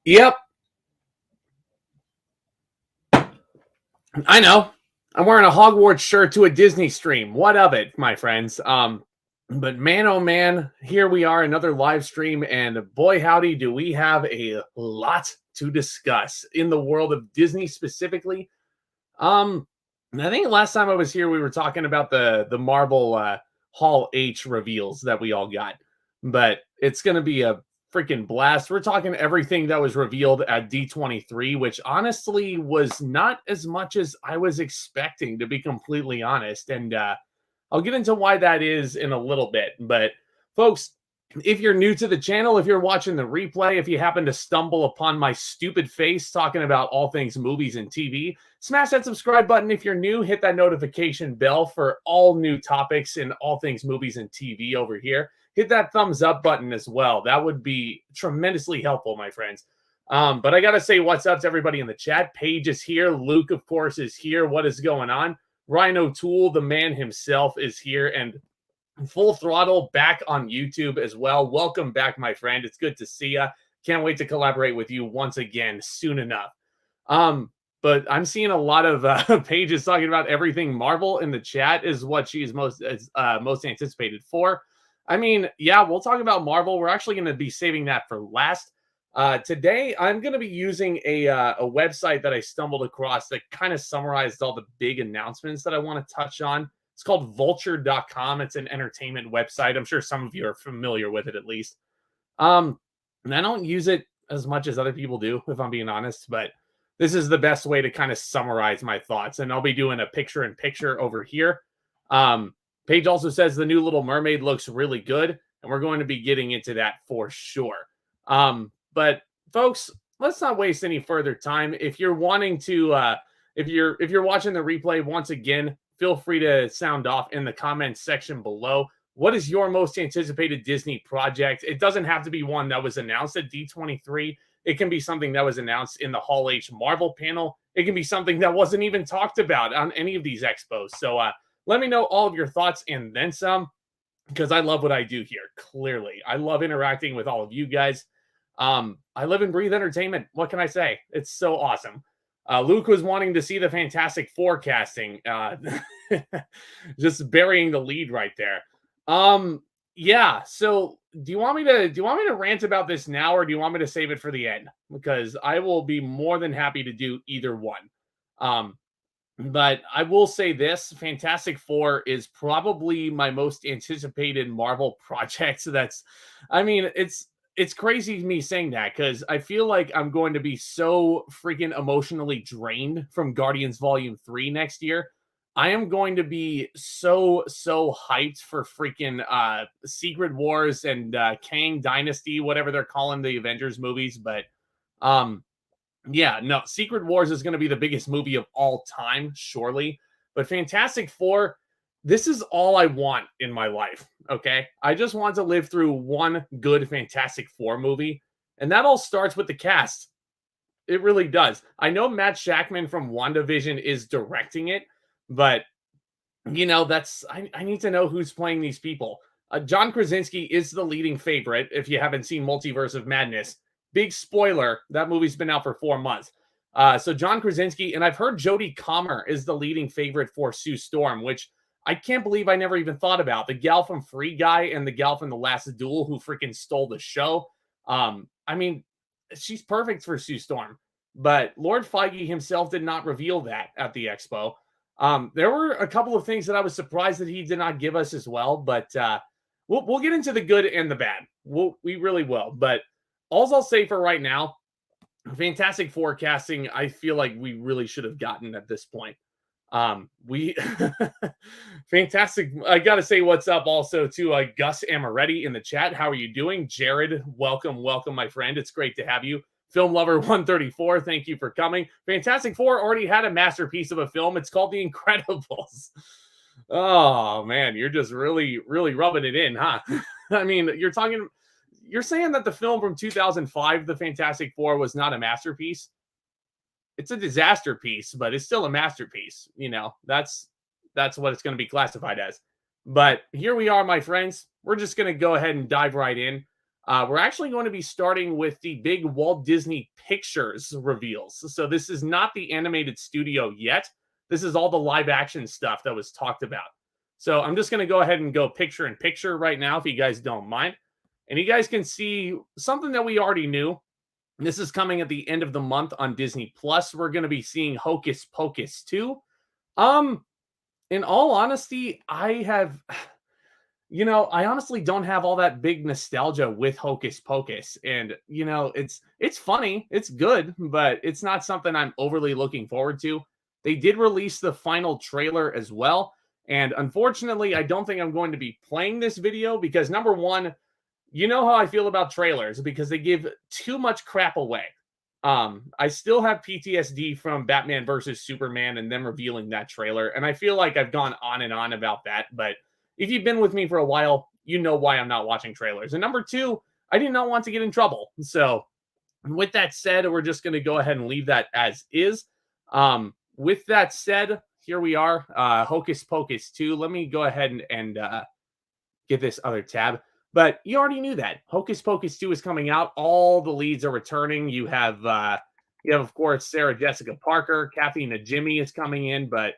Yep, I know. I'm wearing a Hogwarts shirt to a Disney stream. What of it, my friends? But man, oh man, here we are, another live stream, and boy, howdy, do we have a lot to discuss in the world of Disney specifically. Um, I think last time I was here, we were talking about the Marvel Hall H reveals that we all got, but it's going to be a freaking blast. We're talking everything that was revealed at D23, which honestly was not as much as I was expecting, to be completely honest. And I'll get into why that is in a little bit. But folks, if you're new to the channel, if you're watching the replay, if you happen to stumble upon my stupid face talking about all things movies and TV, smash that subscribe button. If you're new, hit that notification bell for all new topics and all things movies and TV over here. Hit that thumbs up button as well. That would be tremendously helpful, my friends. But I got to say what's up to everybody in the chat. Paige is here. Luke, of course, is here. What is going on? Ryan O'Toole, the man himself, is here. And Full Throttle back on YouTube as well. Welcome back, my friend. It's good to see you. Can't wait to collaborate with you once again soon enough. But I'm seeing a lot of pages talking about everything Marvel in the chat is what she's most anticipated for. I mean, yeah, we'll talk about Marvel. We're actually going to be saving that for last. Today, I'm going to be using a website that I stumbled across that kind of summarized all the big announcements that I want to touch on. It's called vulture.com. It's an entertainment website. I'm sure some of you are familiar with it at least. And I don't use it as much as other people do, if I'm being honest, but this is the best way to kind of summarize my thoughts. And I'll be doing a picture-in-picture over here. Paige also says the new Little Mermaid looks really good, and we're going to be getting into that for sure. But folks, let's not waste any further time. If you're wanting to, if you're watching the replay once again, feel free to sound off in the comments section below. What is your most anticipated Disney project? It doesn't have to be one that was announced at D23. It can be something that was announced in the Hall H Marvel panel. It can be something that wasn't even talked about on any of these expos. So let me know all of your thoughts and then some, because I love what I do here. Clearly, I love interacting with all of you guys. I live and breathe entertainment. What can I say? It's so awesome. Luke was wanting to see the Fantastic Four casting. Just burying the lead right there. Yeah. So do you want me to rant about this now, or do you want me to save it for the end? Because I will be more than happy to do either one. But I will say this: Fantastic Four is probably my most anticipated Marvel project. I mean, it's crazy me saying that because I feel like I'm going to be so freaking emotionally drained from Guardians Volume 3 next year. I am going to be so hyped for freaking Secret Wars and Kang Dynasty, whatever they're calling the Avengers movies. But yeah, no, Secret Wars is going to be the biggest movie of all time, surely. But Fantastic Four, this is all I want in my life, okay? I just want to live through one good Fantastic Four movie, and that all starts with the cast. It really does. I know Matt Shakman from WandaVision is directing it, but, you know, I need to know who's playing these people. John Krasinski is the leading favorite, if you haven't seen Multiverse of Madness. Big spoiler, that movie's been out for 4 months. So John Krasinski, and I've heard Jodie Comer is the leading favorite for Sue Storm, which I can't believe I never even thought about. The gal from Free Guy and the gal from The Last Duel who freaking stole the show. I mean, she's perfect for Sue Storm. But Lord Feige himself did not reveal that at the expo. There were a couple of things that I was surprised that he did not give us as well. But we'll get into the good and the bad. We really will. But all I'll say for right now, Fantastic Forecasting, I feel like we really should have gotten at this point. We fantastic. I gotta say what's up also to Gus Amaretti in the chat. How are you doing? Jared, welcome, my friend. It's great to have you. Film Lover 134, thank you for coming. Fantastic Four already had a masterpiece of a film. It's called The Incredibles. Oh man, you're just really rubbing it in, huh? I mean, you're saying that the film from 2005, The Fantastic Four, was not a masterpiece? It's a disaster piece, but it's still a masterpiece. You know, that's what it's going to be classified as. But here we are, my friends. We're just going to go ahead and dive right in. We're actually going to be starting with the big Walt Disney Pictures reveals. So this is not the animated studio yet. This is all the live action stuff that was talked about. So I'm just going to go ahead and go picture in picture right now, if you guys don't mind. And you guys can see something that we already knew. This is coming at the end of the month on Disney Plus. We're going to be seeing Hocus Pocus 2. Um, in all honesty, I honestly don't have all that big nostalgia with Hocus Pocus. And, it's funny, it's good, but it's not something I'm overly looking forward to. They did release the final trailer as well. And unfortunately, I don't think I'm going to be playing this video because number one, you know how I feel about trailers because they give too much crap away. I still have PTSD from Batman versus Superman and them revealing that trailer, and I feel like I've gone on and on about that. But if you've been with me for a while, you know why I'm not watching trailers. And number two, I did not want to get in trouble. So, with that said, we're just going to go ahead and leave that as is. With that said, here we are, Hocus Pocus 2. Let me go ahead and get this other tab. But you already knew that Hocus Pocus 2 is coming out. All the leads are returning. You have, of course, Sarah Jessica Parker, Kathy Najimy is coming in. But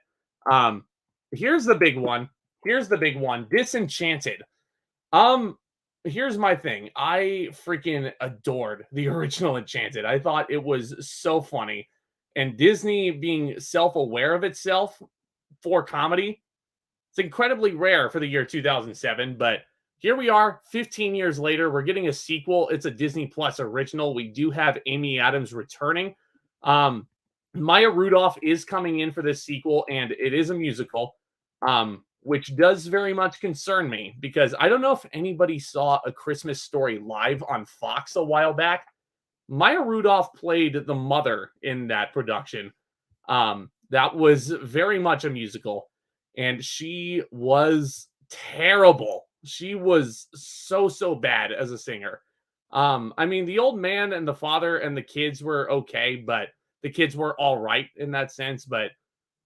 here's the big one. Disenchanted. Here's my thing. I freaking adored the original Enchanted. I thought it was so funny. And Disney being self-aware of itself for comedy, it's incredibly rare for the year 2007, but here we are 15 years later. We're getting a sequel. It's a Disney Plus original. We do have Amy Adams returning. Maya Rudolph is coming in for this sequel, and it is a musical, which does very much concern me because I don't know if anybody saw A Christmas Story live on Fox a while back. Maya Rudolph played the mother in that production. That was very much a musical, and she was terrible. She was so bad as a singer. I mean, the old man and the father and the kids were okay, but the kids were all right in that sense. But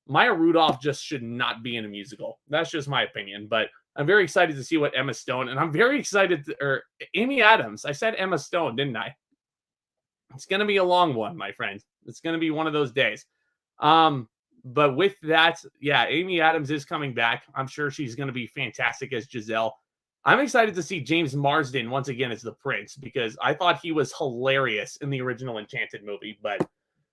Maya Rudolph just should not be in a musical. That's just my opinion. But I'm very excited to see what Emma Stone, and I'm very excited, or Amy Adams. I said Emma Stone, didn't I? It's going to be a long one, my friend. It's going to be one of those days. But with that, yeah, Amy Adams is coming back. I'm sure she's going to be fantastic as Giselle. I'm excited to see James Marsden once again as the prince because I thought he was hilarious in the original Enchanted movie. But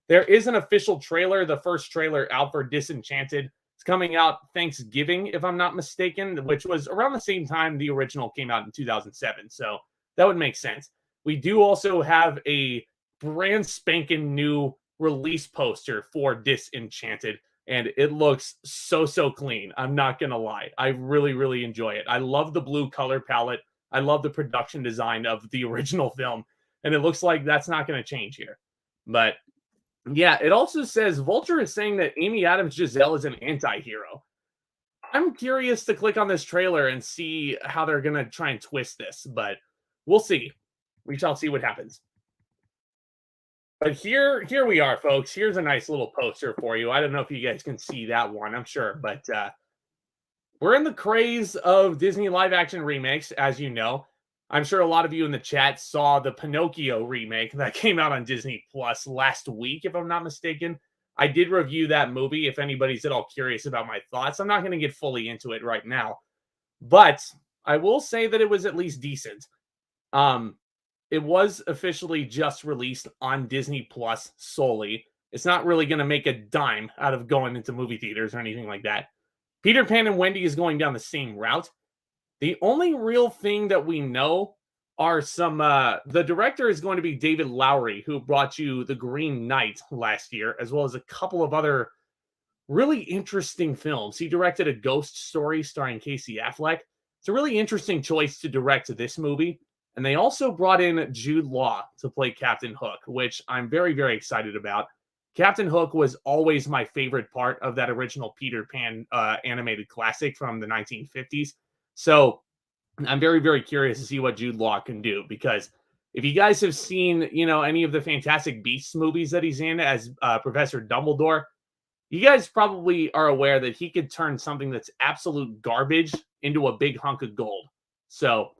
there is an official trailer, the first trailer out for Disenchanted. It's coming out Thanksgiving, if I'm not mistaken, which was around the same time the original came out in 2007. So that would make sense. We do also have a brand spanking new release poster for Disenchanted, and it looks so clean. I'm not gonna lie, I really enjoy it. I love the blue color palette. I love the production design of the original film, and it looks like that's not going to change here. But yeah, it also says Vulture is saying that Amy Adams Giselle is an anti-hero. I'm curious to click on this trailer and see how they're going to try and twist this, but we'll see. We shall see what happens. But here we are, folks. Here's a nice little poster for you. I don't know if you guys can see that one, I'm sure, but we're in the craze of Disney live action remakes, as you know. I'm sure a lot of you in the chat saw the Pinocchio remake that came out on Disney Plus last week, if I'm not mistaken. I did review that movie, if anybody's at all curious about my thoughts. I'm not going to get fully into it right now, but I will say that it was at least decent. It was officially just released on Disney Plus solely. It's not really going to make a dime out of going into movie theaters or anything like that. Peter Pan and Wendy is going down the same route. The only real thing that we know are some, the director is going to be David Lowery, who brought you The Green Knight last year, as well as a couple of other really interesting films. He directed A Ghost Story starring Casey Affleck. It's a really interesting choice to direct this movie. And they also brought in Jude Law to play Captain Hook, which I'm very excited about. Captain Hook was always my favorite part of that original Peter Pan animated classic from the 1950s. So I'm very curious to see what Jude Law can do, because if you guys have seen, any of the Fantastic Beasts movies that he's in as Professor Dumbledore, you guys probably are aware that he could turn something that's absolute garbage into a big hunk of gold. So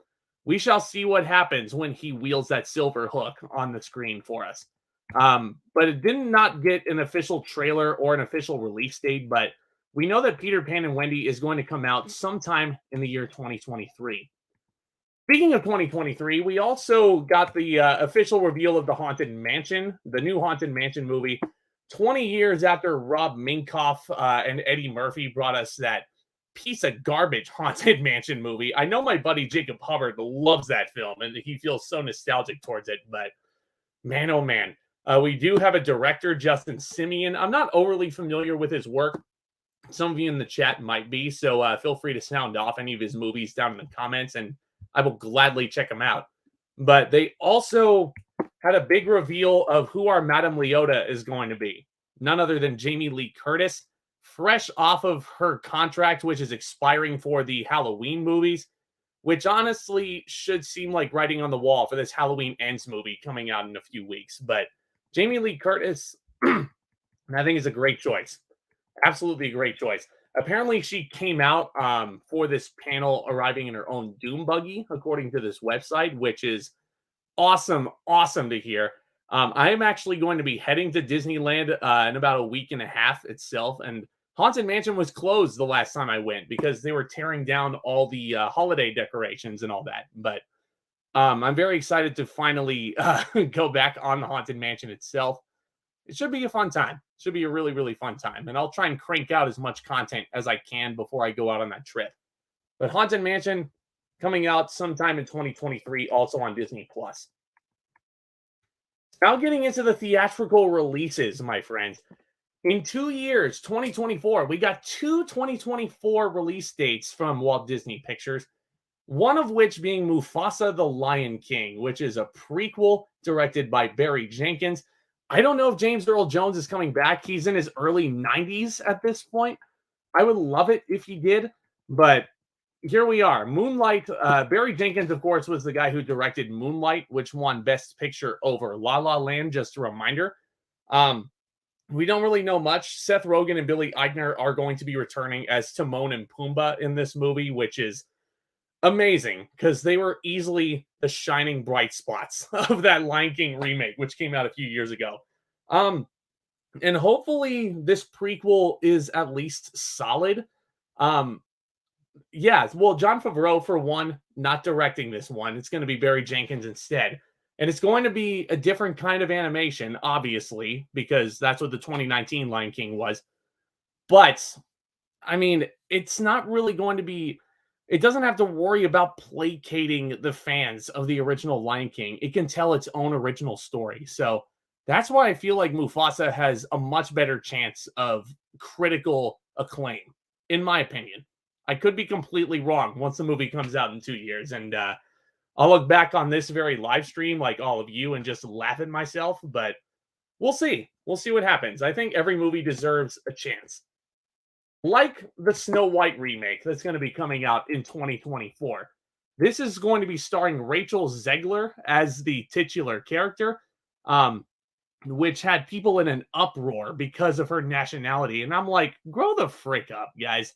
we shall see what happens when he wields that silver hook on the screen for us. But it did not get an official trailer or an official release date, but we know that Peter Pan and Wendy is going to come out sometime in the year 2023. Speaking of 2023, we also got the official reveal of the Haunted Mansion, the new Haunted Mansion movie, 20 years after Rob Minkoff and Eddie Murphy brought us that piece of garbage Haunted Mansion movie. I know my buddy Jacob Hubbard loves that film, and he feels so nostalgic towards it, but man, oh man. We do have a director, Justin Simeon. I'm not overly familiar with his work. Some of you in the chat might be, so feel free to sound off any of his movies down in the comments, and I will gladly check them out. But they also had a big reveal of who our Madame Leota is going to be. None other than Jamie Lee Curtis, fresh off of her contract, which is expiring for the Halloween movies, which honestly should seem like writing on the wall for this Halloween Ends movie coming out in a few weeks. But Jamie Lee Curtis, I think, is a great choice. Absolutely a great choice. Apparently, she came out for this panel arriving in her own Doom buggy, according to this website, which is awesome to hear. I am actually going to be heading to Disneyland in about a week and a half itself, and Haunted Mansion was closed the last time I went because they were tearing down all the holiday decorations and all that. But I'm very excited to finally go back on the Haunted Mansion itself. It should be a fun time. It should be a really, really fun time. And I'll try and crank out as much content as I can before I go out on that trip. But Haunted Mansion coming out sometime in 2023, also on Disney Plus. Now getting into the theatrical releases, my friends. In 2 years, 2024, we got two 2024 release dates from Walt Disney Pictures, one of which being Mufasa the Lion King, which is a prequel directed by Barry Jenkins. I don't know if James Earl Jones is coming back. He's in his early 90s at this point. I would love it if he did, but here we are. Moonlight, Barry Jenkins, of course, was the guy who directed Moonlight, which won Best Picture over La La Land, just a reminder. We don't really know much. Seth Rogen and Billy Eichner are going to be returning as Timon and Pumbaa in this movie, which is amazing because they were easily the shining bright spots of that Lion King remake, which came out a few years ago. And hopefully this prequel is at least solid. Yeah, well, Jon Favreau, for one, not directing this one. It's going to be Barry Jenkins instead. And it's going to be a different kind of animation, obviously, because that's what the 2019 Lion King was. But, I mean, it's not really going to be... It doesn't have to worry about placating the fans of the original Lion King. It can tell its own original story. So that's why I feel like Mufasa has a much better chance of critical acclaim, in my opinion. I could be completely wrong once the movie comes out in 2 years. And I'll look back on this very live stream like all of you and just laugh at myself. But we'll see. We'll see what happens. I think every movie deserves a chance. Like the Snow White remake that's going to be coming out in 2024. This is going to be starring Rachel Zegler as the titular character, which had people in an uproar because of her nationality. And I'm like, grow the frick up, guys.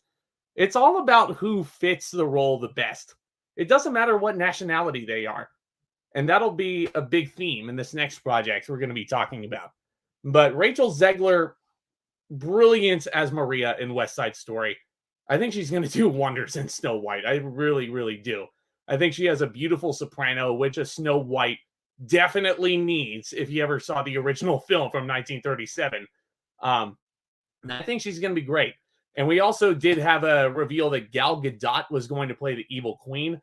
It's all about who fits the role the best. It doesn't matter what nationality they are. And that'll be a big theme in this next project we're going to be talking about. But Rachel Zegler, brilliant as Maria in West Side Story. I think she's going to do wonders in Snow White. I really, really do. I think she has a beautiful soprano, which a Snow White definitely needs if you ever saw the original film from 1937. I think she's going to be great. And we also did have a reveal that Gal Gadot was going to play the evil queen.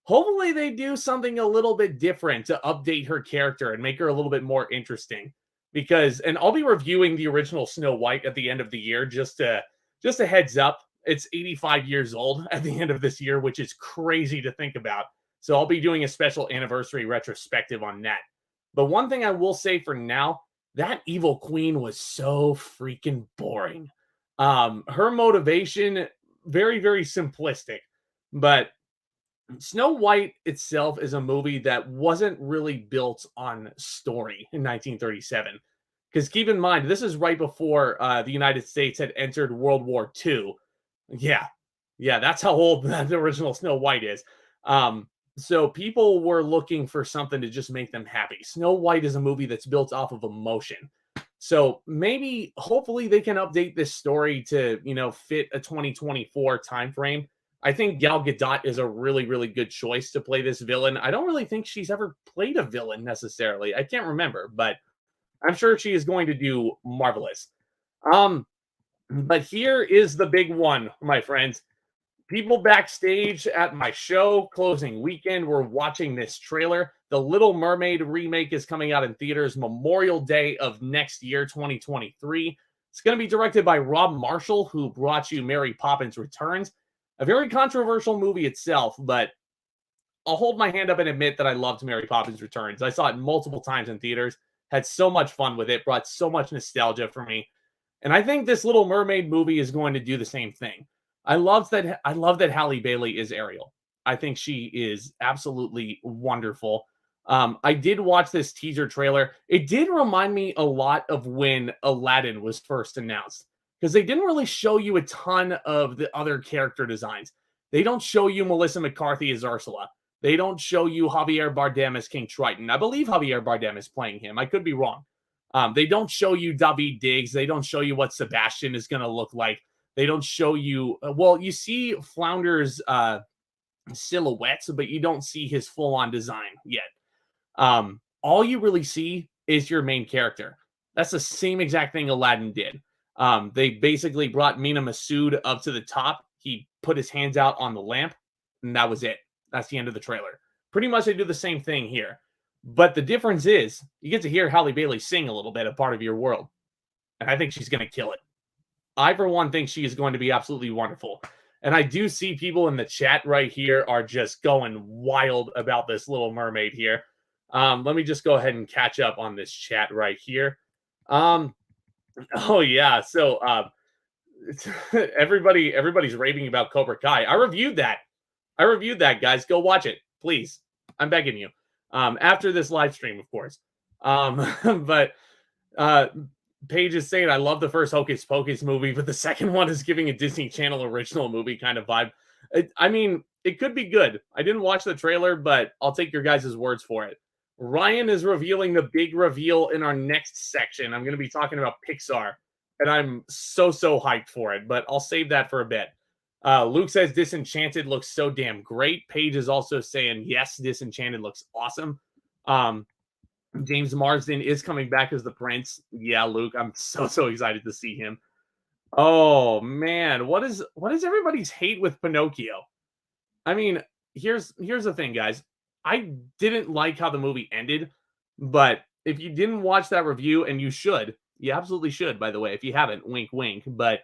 Hopefully they do something a little bit different to update her character and make her a little bit more interesting. Because, and I'll be reviewing the original Snow White at the end of the year, just a heads up. It's 85 years old at the end of this year, which is crazy to think about. So I'll be doing a special anniversary retrospective on that. But one thing I will say for now, that evil queen was so freaking boring. Her motivation, very, very simplistic. But Snow White itself is a movie that wasn't really built on story in 1937. Because keep in mind, this is right before the United States had entered World War II. Yeah, that's how old the original Snow White is. So people were looking for something to just make them happy. Snow White is a movie that's built off of emotion. So maybe hopefully they can update this story to, fit a 2024 timeframe. I think Gal Gadot is a really, really good choice to play this villain. I don't really think she's ever played a villain necessarily. I can't remember, but I'm sure she is going to do marvelous. Um, but here is the big one, my friends. People backstage at my show closing weekend were watching this trailer. The Little Mermaid remake is coming out in theaters Memorial Day of next year, 2023. It's going to be directed by Rob Marshall, who brought you Mary Poppins Returns. A very controversial movie itself, but I'll hold my hand up and admit that I loved Mary Poppins Returns. I saw it multiple times in theaters, had so much fun with it, brought so much nostalgia for me. And I think this Little Mermaid movie is going to do the same thing. I love that Halle Bailey is Ariel. I think she is absolutely wonderful. I did watch this teaser trailer. It did remind me a lot of when Aladdin was first announced because they didn't really show you a ton of the other character designs. They don't show you Melissa McCarthy as Ursula. They don't show you Javier Bardem as King Triton. I believe Javier Bardem is playing him. I could be wrong. They don't show you David Diggs. They don't show you what Sebastian is going to look like. They don't show you, well, you see Flounder's silhouettes, but you don't see his full on design yet. All you really see is your main character. That's the same exact thing Aladdin did. They basically brought Mina Masood up to the top. He put his hands out on the lamp, and that was it. That's the end of the trailer. Pretty much they do the same thing here. But the difference is you get to hear Halle Bailey sing a little bit, a part of your world. And I think she's going to kill it. I, for one, think she is going to be absolutely wonderful. And I do see people in the chat right here are just going wild about this Little Mermaid here. Let me just go ahead and catch up on this chat right here. Oh, yeah. So everybody's raving about Cobra Kai. I reviewed that, guys. Go watch it, please. I'm begging you. After this live stream, of course. But Paige is saying, I love the first Hocus Pocus movie, but the second one is giving a Disney Channel original movie kind of vibe. I mean, it could be good. I didn't watch the trailer, but I'll take your guys' words for it. Ryan is revealing the big reveal in our next section. I'm going to be talking about Pixar, and I'm so hyped for it, but I'll save that for a bit. Luke says Disenchanted looks so damn great. Paige is also saying, yes, Disenchanted looks awesome. James Marsden is coming back as the prince. Yeah, Luke, I'm so excited to see him. Oh man, what is everybody's hate with Pinocchio? I mean, here's the thing, guys. I didn't like how the movie ended, but if you didn't watch that review, and you absolutely should, by the way, if you haven't, wink wink. But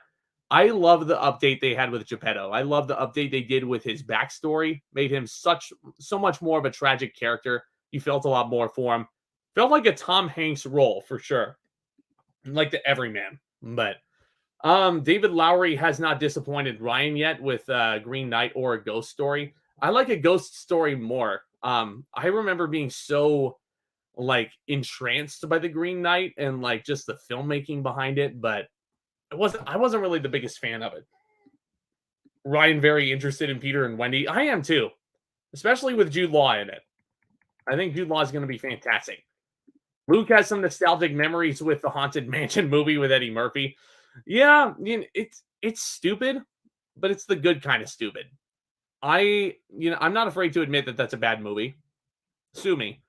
I love the update they had with Geppetto. I love the update they did with his backstory. Made him so much more of a tragic character. You felt a lot more for him. Felt like a Tom Hanks role for sure, like the everyman. But David Lowery has not disappointed Ryan yet with Green Knight or a ghost story. I like a ghost story more. I remember being so entranced by the Green Knight and just the filmmaking behind it, but I wasn't really the biggest fan of it. Ryan very interested in Peter and Wendy. I am too, especially with Jude Law in it. I think Jude Law is going to be fantastic. Luke has some nostalgic memories with the Haunted Mansion movie with Eddie Murphy. Yeah, it's stupid, but it's the good kind of stupid. I'm not afraid to admit that that's a bad movie. Sue me.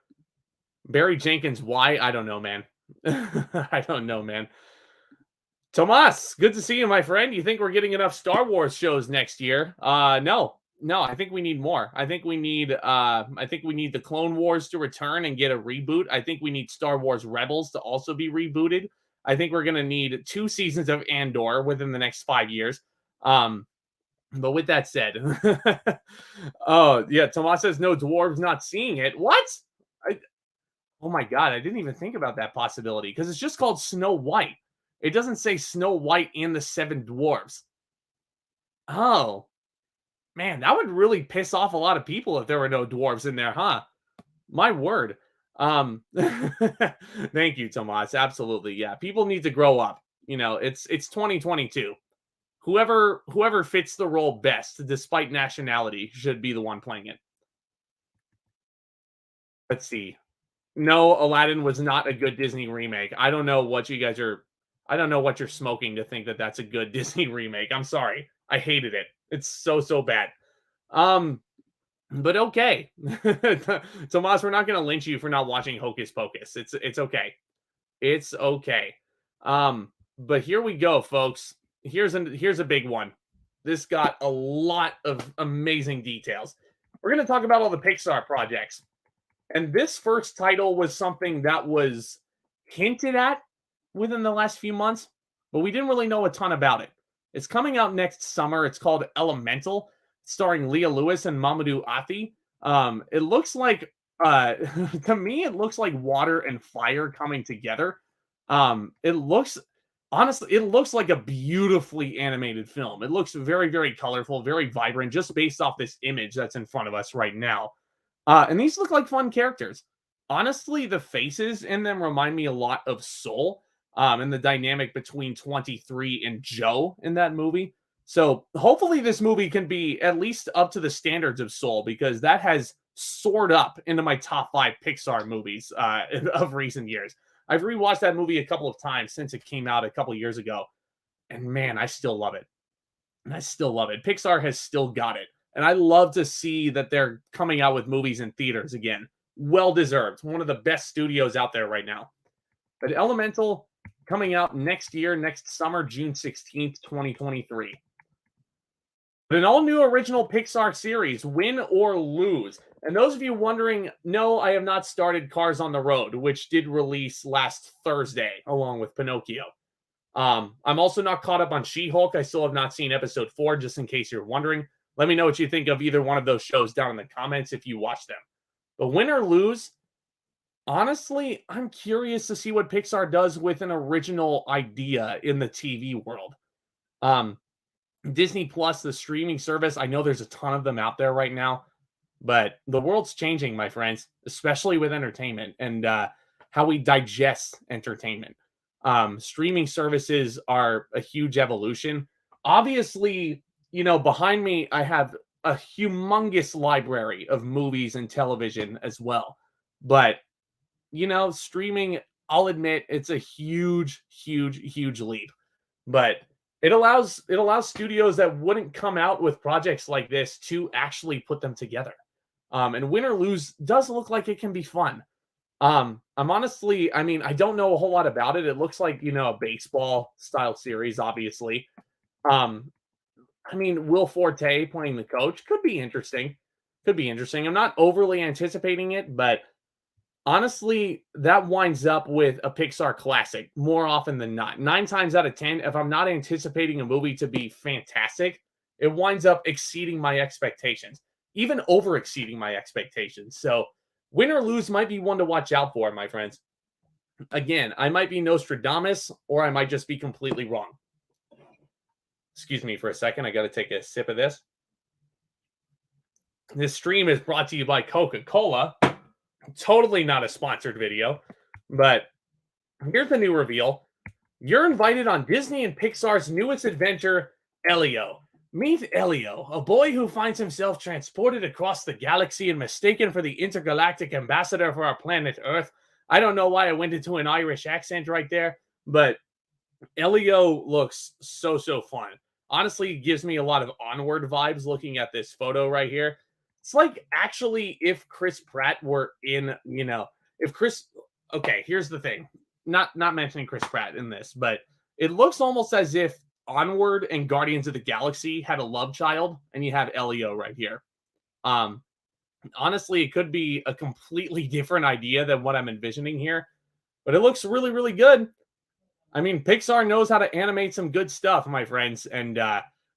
Barry Jenkins, why? I don't know, man. I don't know, man. Tomas, good to see you, my friend. You think we're getting enough Star Wars shows next year? No, I think we need more. I think we need the Clone Wars to return and get a reboot. I think we need Star Wars Rebels to also be rebooted. I think we're going to need 2 seasons of Andor within the next 5 years. But with that said, oh yeah, Tomas says no dwarves not seeing it. What? Oh my God, I didn't even think about that possibility because it's just called Snow White. It doesn't say Snow White and the 7 dwarves. Oh. Man, that would really piss off a lot of people if there were no dwarves in there, huh? My word. Thank you, Tomas. Absolutely. Yeah. People need to grow up. It's 2022. Whoever fits the role best, despite nationality, should be the one playing it. Let's see. No, Aladdin was not a good Disney remake. I don't know what you guys are. I don't know what you're smoking to think that that's a good Disney remake. I'm sorry. I hated it. It's so bad. Um, but okay, Tomas, we're not going to lynch you for not watching Hocus Pocus. It's okay. It's okay. But here we go, folks. Here's a big one. This got a lot of amazing details. We're going to talk about all the Pixar projects. And this first title was something that was hinted at within the last few months, but we didn't really know a ton about it. It's coming out next summer. It's called Elemental, starring Leah Lewis and Mamadou Athie. It looks like, to me, it looks like water and fire coming together. It looks, honestly, it looks like a beautifully animated film. It looks very colorful, very vibrant, just based off this image that's in front of us right now. And these look like fun characters. Honestly, the faces in them remind me a lot of Soul, and the dynamic between 23 and Joe in that movie. So hopefully this movie can be at least up to the standards of Soul, because that has soared up into my top 5 Pixar movies of recent years. I've rewatched that movie a couple of times since it came out a couple years ago, and man, I still love it. And I still love it. Pixar has still got it. And I love to see that they're coming out with movies in theaters again. Well deserved. One of the best studios out there right now. But Elemental coming out next year, next summer, June 16th, 2023. But an all-new original Pixar series, Win or Lose. And those of you wondering, no, I have not started Cars on the Road, which did release last Thursday, along with Pinocchio. I'm also not caught up on She-Hulk. I still have not seen episode 4, just in case you're wondering. Let me know what you think of either one of those shows down in the comments if you watch them. But Win or Lose, honestly, I'm curious to see what Pixar does with an original idea in the TV world. Disney Plus, the streaming service, I know there's a ton of them out there right now, but the world's changing, my friends, especially with entertainment and how we digest entertainment. Streaming services are a huge evolution. Obviously, behind me, I have a humongous library of movies and television as well. But, streaming, I'll admit, it's a huge leap. But it allows studios that wouldn't come out with projects like this to actually put them together. And Win or Lose does look like it can be fun. I'm honestly, I don't know a whole lot about it. It looks like, a baseball style series, obviously. Will Forte playing the coach could be interesting. I'm not overly anticipating it, but honestly, that winds up with a Pixar classic more often than not. 9 times out of 10, if I'm not anticipating a movie to be fantastic, it winds up exceeding my expectations, even over exceeding my expectations. So Win or Lose might be one to watch out for, my friends. Again, I might be Nostradamus, or I might just be completely wrong. Excuse me for a second. I got to take a sip of this. This stream is brought to you by Coca-Cola. Totally not a sponsored video, but here's the new reveal. You're invited on Disney and Pixar's newest adventure, Elio. Meet Elio, a boy who finds himself transported across the galaxy and mistaken for the intergalactic ambassador for our planet Earth. I don't know why I went into an Irish accent right there, but Elio looks so fun. Honestly, it gives me a lot of Onward vibes looking at this photo right here. It's like actually if Chris Pratt were in, okay, here's the thing. Not mentioning Chris Pratt in this, but it looks almost as if Onward and Guardians of the Galaxy had a love child, and you have Elio right here. Honestly, it could be a completely different idea than what I'm envisioning here, but it looks really good. Pixar knows how to animate some good stuff, my friends, and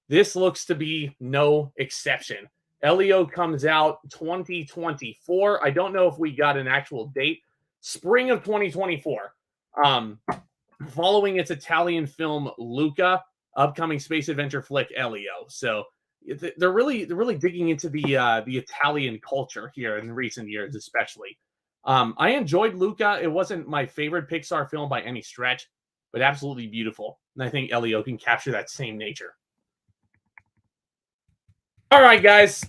this looks to be no exception. Elio comes out 2024. I don't know if we got an actual date. Spring of 2024. Following its Italian film Luca, upcoming space adventure flick Elio. So they're really digging into the Italian culture here in recent years, especially. I enjoyed Luca. It wasn't my favorite Pixar film by any stretch, but absolutely beautiful. And I think Elio can capture that same nature. All right, guys.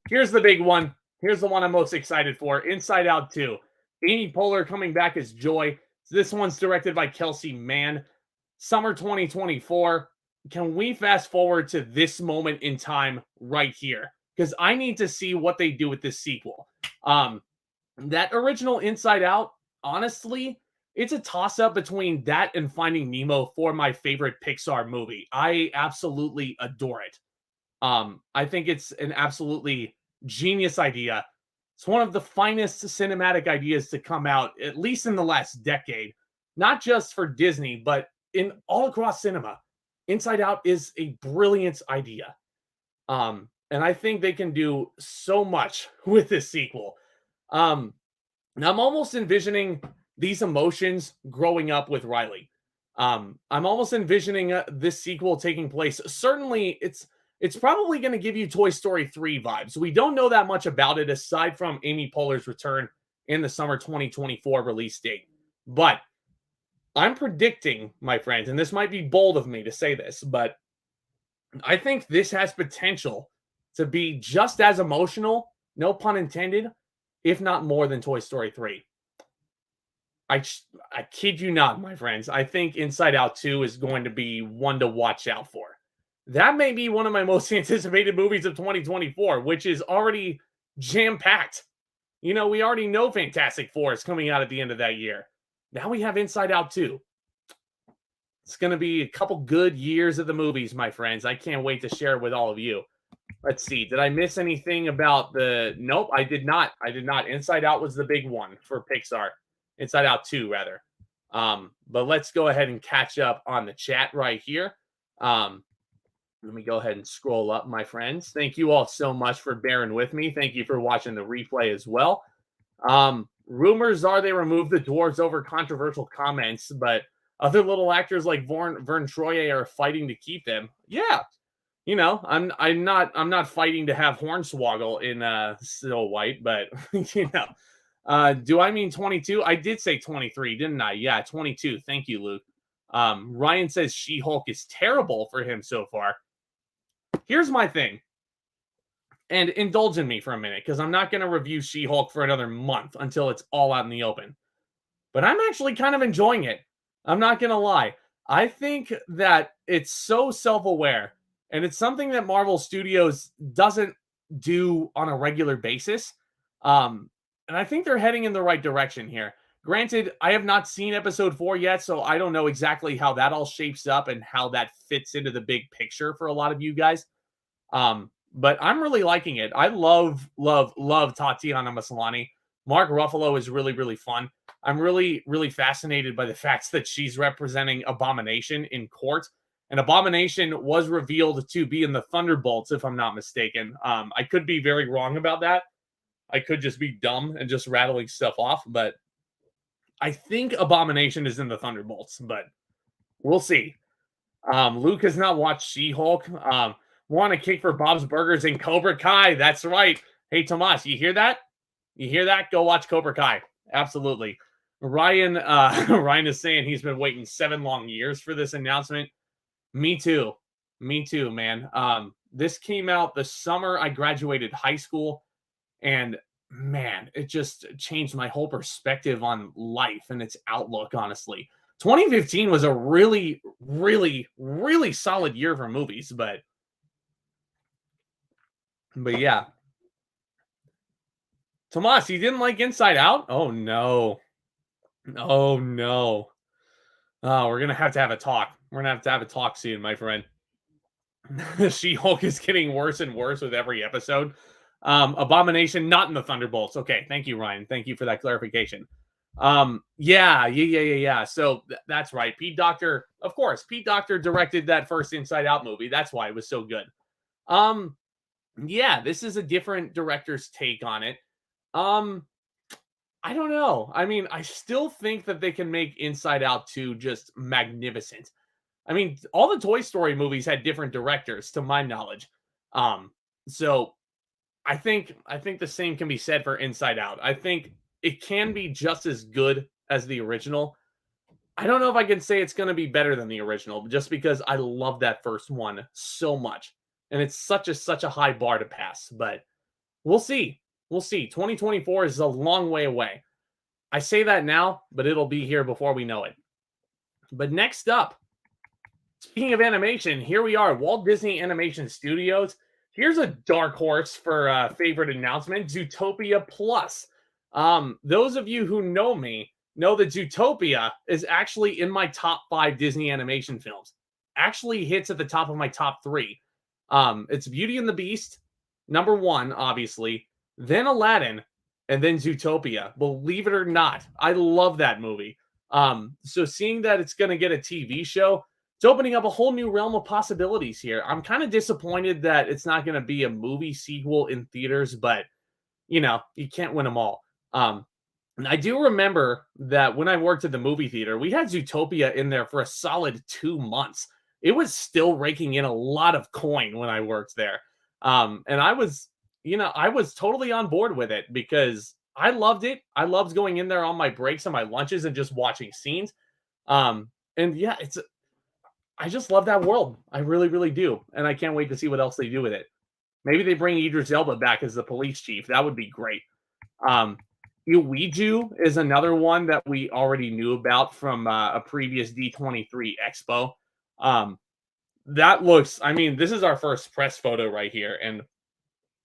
Here's the big one. Here's the one I'm most excited for: Inside Out 2. Amy Poehler coming back as Joy. This one's directed by Kelsey Mann. Summer 2024. Can we fast forward to this moment in time right here? Because I need to see what they do with this sequel. That original Inside Out, honestly, it's a toss up between that and Finding Nemo for my favorite Pixar movie. I absolutely adore it. I think it's an absolutely genius idea. It's one of the finest cinematic ideas to come out, at least in the last decade, not just for Disney, but in all across cinema. Inside Out is a brilliant idea. And I think they can do so much with this sequel. Um, now I'm almost envisioning these emotions growing up with Riley. I'm almost envisioning this sequel taking place. Certainly, it's probably going to give you Toy Story 3 vibes. We don't know that much about it aside from Amy Poehler's return in the summer 2024 release date. But I'm predicting, my friends, and this might be bold of me to say this, but I think this has potential to be just as emotional, no pun intended, if not more than Toy Story 3. I kid you not, my friends. I think Inside Out 2 is going to be one to watch out for. That may be one of my most anticipated movies of 2024, which is already jam-packed. You know, we already know Fantastic Four is coming out at the end of that year. Now we have Inside Out 2. It's going to be a couple good years of the movies, my friends. I can't wait to share it with all of you. Let's see. Did I miss anything about the... Nope, I did not. I did not. Inside Out was the big one for Pixar. Inside Out 2, rather. But let's go ahead and catch up on the chat right here. Let me go ahead and scroll up, my friends. Thank you all so much for bearing with me. Thank you for watching the replay as well. Rumors are they removed the dwarves over controversial comments, but other little actors like Vern Troyer are fighting to keep them. Yeah, you know, I'm not fighting to have Hornswoggle in Snow White, but you know, do I mean 22? I did say 23, didn't I? Yeah, 22. Thank you, Luke. Ryan says She-Hulk is terrible for him so far. Here's my thing. And indulge in me for a minute, because I'm not going to review She-Hulk for another month until it's all out in the open. But I'm actually kind of enjoying it. I'm not going to lie. I think that it's so self-aware, and it's something that Marvel Studios doesn't do on a regular basis. And I think they're heading in the right direction here. Granted, I have not seen episode 4 yet, so I don't know exactly how that all shapes up and how that fits into the big picture for a lot of you guys. But I'm really liking it. I love Tatiana Maslany. Mark Ruffalo is really, really fun. I'm really, really fascinated by the fact that she's representing Abomination in court. And Abomination was revealed to be in the Thunderbolts, if I'm not mistaken. I could be very wrong about that. I could just be dumb and just rattling stuff off. But I think Abomination is in the Thunderbolts. But we'll see. Luke has not watched She-Hulk. Want a kick for Bob's Burgers and Cobra Kai. That's right. Hey, Tomas, you hear that? You hear that? Go watch Cobra Kai. Absolutely. Ryan is saying he's been waiting 7 long years for this announcement. Me too. Me too, man. This came out the summer I graduated high school, and man, it just changed my whole perspective on life and its outlook, honestly. 2015 was a really, really, really solid year for movies, but yeah. Tomas, you didn't like Inside Out? Oh, no. Oh, no. Oh, we're going to have a talk. We're going to have a talk soon, my friend. She-Hulk is getting worse and worse with every episode. Abomination, not in the Thunderbolts. Okay, thank you, Ryan. Thank you for that clarification. Yeah. So that's right. Pete Docter, of course, Pete Docter directed that first Inside Out movie. That's why it was so good. Yeah, this is a different director's take on it. I don't know. I mean, I still think that they can make Inside Out 2 just magnificent. I mean, all the Toy Story movies had different directors, to my knowledge. So I think the same can be said for Inside Out. I think it can be just as good as the original. I don't know if I can say it's going to be better than the original, just because I love that first one so much. And it's such a high bar to pass, but we'll see. We'll see. 2024 is a long way away. I say that now, but it'll be here before we know it. But next up, speaking of animation, here we are, Walt Disney Animation Studios. Here's a dark horse for favorite announcement, Zootopia Plus. Those of you who know me know that Zootopia is actually in my top 5 Disney animation films. Actually hits at the top of my top 3. It's Beauty and the Beast, number 1, obviously, then Aladdin, and then Zootopia. Believe it or not, I love that movie. So seeing that it's going to get a TV show, it's opening up a whole new realm of possibilities here. I'm kind of disappointed that it's not going to be a movie sequel in theaters, but you know, you can't win them all. And I do remember that when I worked at the movie theater, we had Zootopia in there for a solid 2 months. It was still raking in a lot of coin when I worked there. And I was, I was totally on board with it because I loved it. I loved going in there on my breaks and my lunches and just watching scenes. And yeah, I just love that world. I really, really do. And I can't wait to see what else they do with it. Maybe they bring Idris Elba back as the police chief. That would be great. Uiju is another one that we already knew about from a previous D23 Expo. That looks, I mean, this is our first press photo right here. And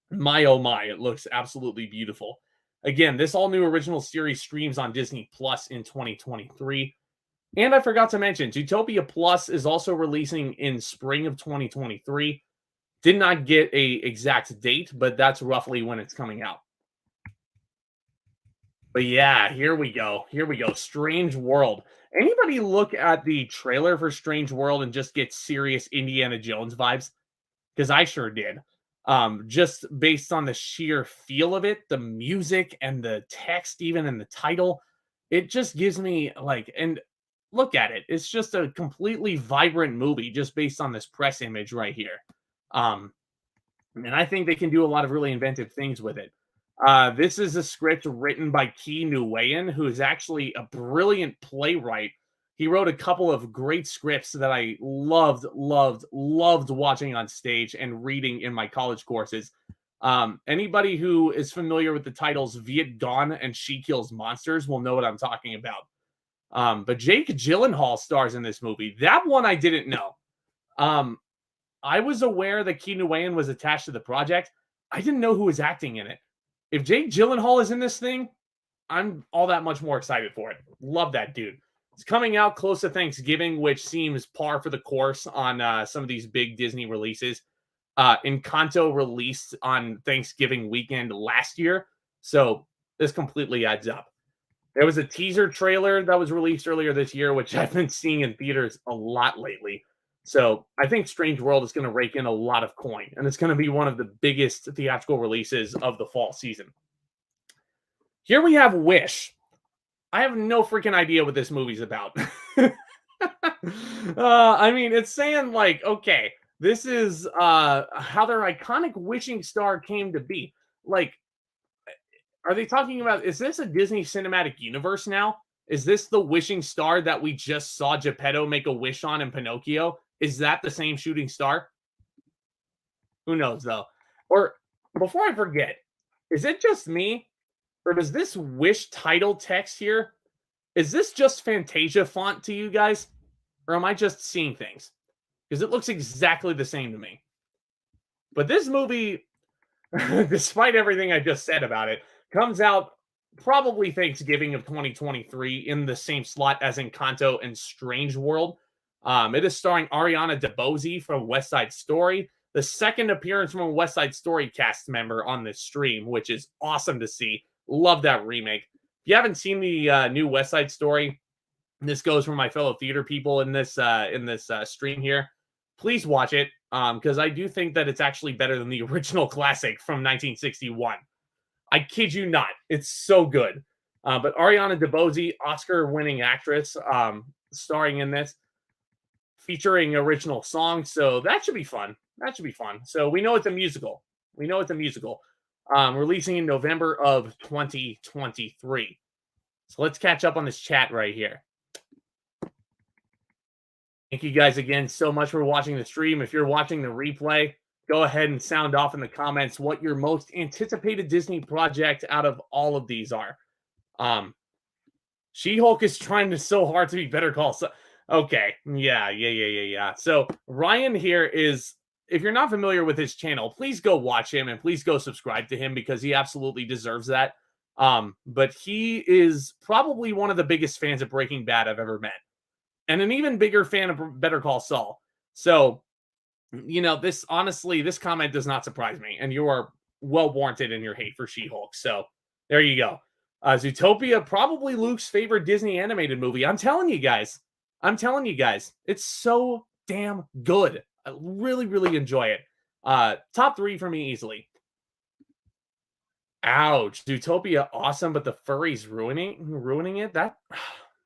my, oh my, it looks absolutely beautiful. Again, this all new original series streams on Disney Plus in 2023. And I forgot to mention, Zootopia Plus is also releasing in spring of 2023. Did not get a exact date, but that's roughly when it's coming out. But yeah, here we go. Here we go. Strange World. Anybody look at the trailer for Strange World and just get serious Indiana Jones vibes? Because I sure did. Just based on the sheer feel of it, the music and the text, even in the title, it just gives me like, and look at it. It's just a completely vibrant movie just based on this press image right here. And I think they can do a lot of really inventive things with it. This is a script written by Ki Nguyen, who is actually a brilliant playwright. He wrote a couple of great scripts that I loved watching on stage and reading in my college courses. Anybody who is familiar with the titles Viet Gone and She Kills Monsters will know what I'm talking about. But Jake Gyllenhaal stars in this movie. That one I didn't know. I was aware that Ki Nguyen was attached to the project. I didn't know who was acting in it. If Jake Gyllenhaal is in this thing, I'm all that much more excited for it. Love that dude. It's coming out close to Thanksgiving, which seems par for the course on some of these big Disney releases. Encanto released on Thanksgiving weekend last year, so this completely adds up. There was a teaser trailer that was released earlier this year, which I've been seeing in theaters a lot lately. So I think Strange World is going to rake in a lot of coin, and it's going to be one of the biggest theatrical releases of the fall season. Here we have Wish. I have no freaking idea what this movie's about. I mean, it's saying like, okay, this is how their iconic wishing star came to be. Like, are they talking about, is this a Disney cinematic universe now? Is this the wishing star that we just saw Geppetto make a wish on in Pinocchio? Is that the same shooting star? Who knows, though? Or, before I forget, is it just me? Or does this wish title text here, is this just Fantasia font to you guys? Or am I just seeing things? Because it looks exactly the same to me. But this movie, despite everything I just said about it, comes out probably Thanksgiving of 2023 in the same slot as Encanto and Strange World. It is starring Ariana DeBose from West Side Story, the second appearance from a West Side Story cast member on this stream, which is awesome to see. Love that remake. If you haven't seen the new West Side Story, this goes for my fellow theater people in this stream here. Please watch it because I do think that it's actually better than the original classic from 1961. I kid you not. It's so good. But Ariana DeBose, Oscar-winning actress, starring in this, featuring original songs. So that should be fun. That should be fun. So we know it's a musical. Releasing in November of 2023. So let's catch up on this chat right here. Thank you guys again so much for watching the stream. If you're watching the replay, go ahead and sound off in the comments what your most anticipated Disney project out of all of these are. She-Hulk is trying to so hard to be Better Call Saul. Okay, yeah. So Ryan here is, if you're not familiar with his channel, please go watch him and please go subscribe to him because he absolutely deserves that. But he is probably one of the biggest fans of Breaking Bad I've ever met, and an even bigger fan of Better Call Saul. So, this honestly, this comment does not surprise me, and you are well warranted in your hate for She-Hulk. So there you go. Zootopia, probably Luke's favorite Disney animated movie. I'm telling you guys, it's so damn good. I really, really enjoy it. Top 3 for me easily. Ouch. Zootopia, awesome, but the furries ruining it. That,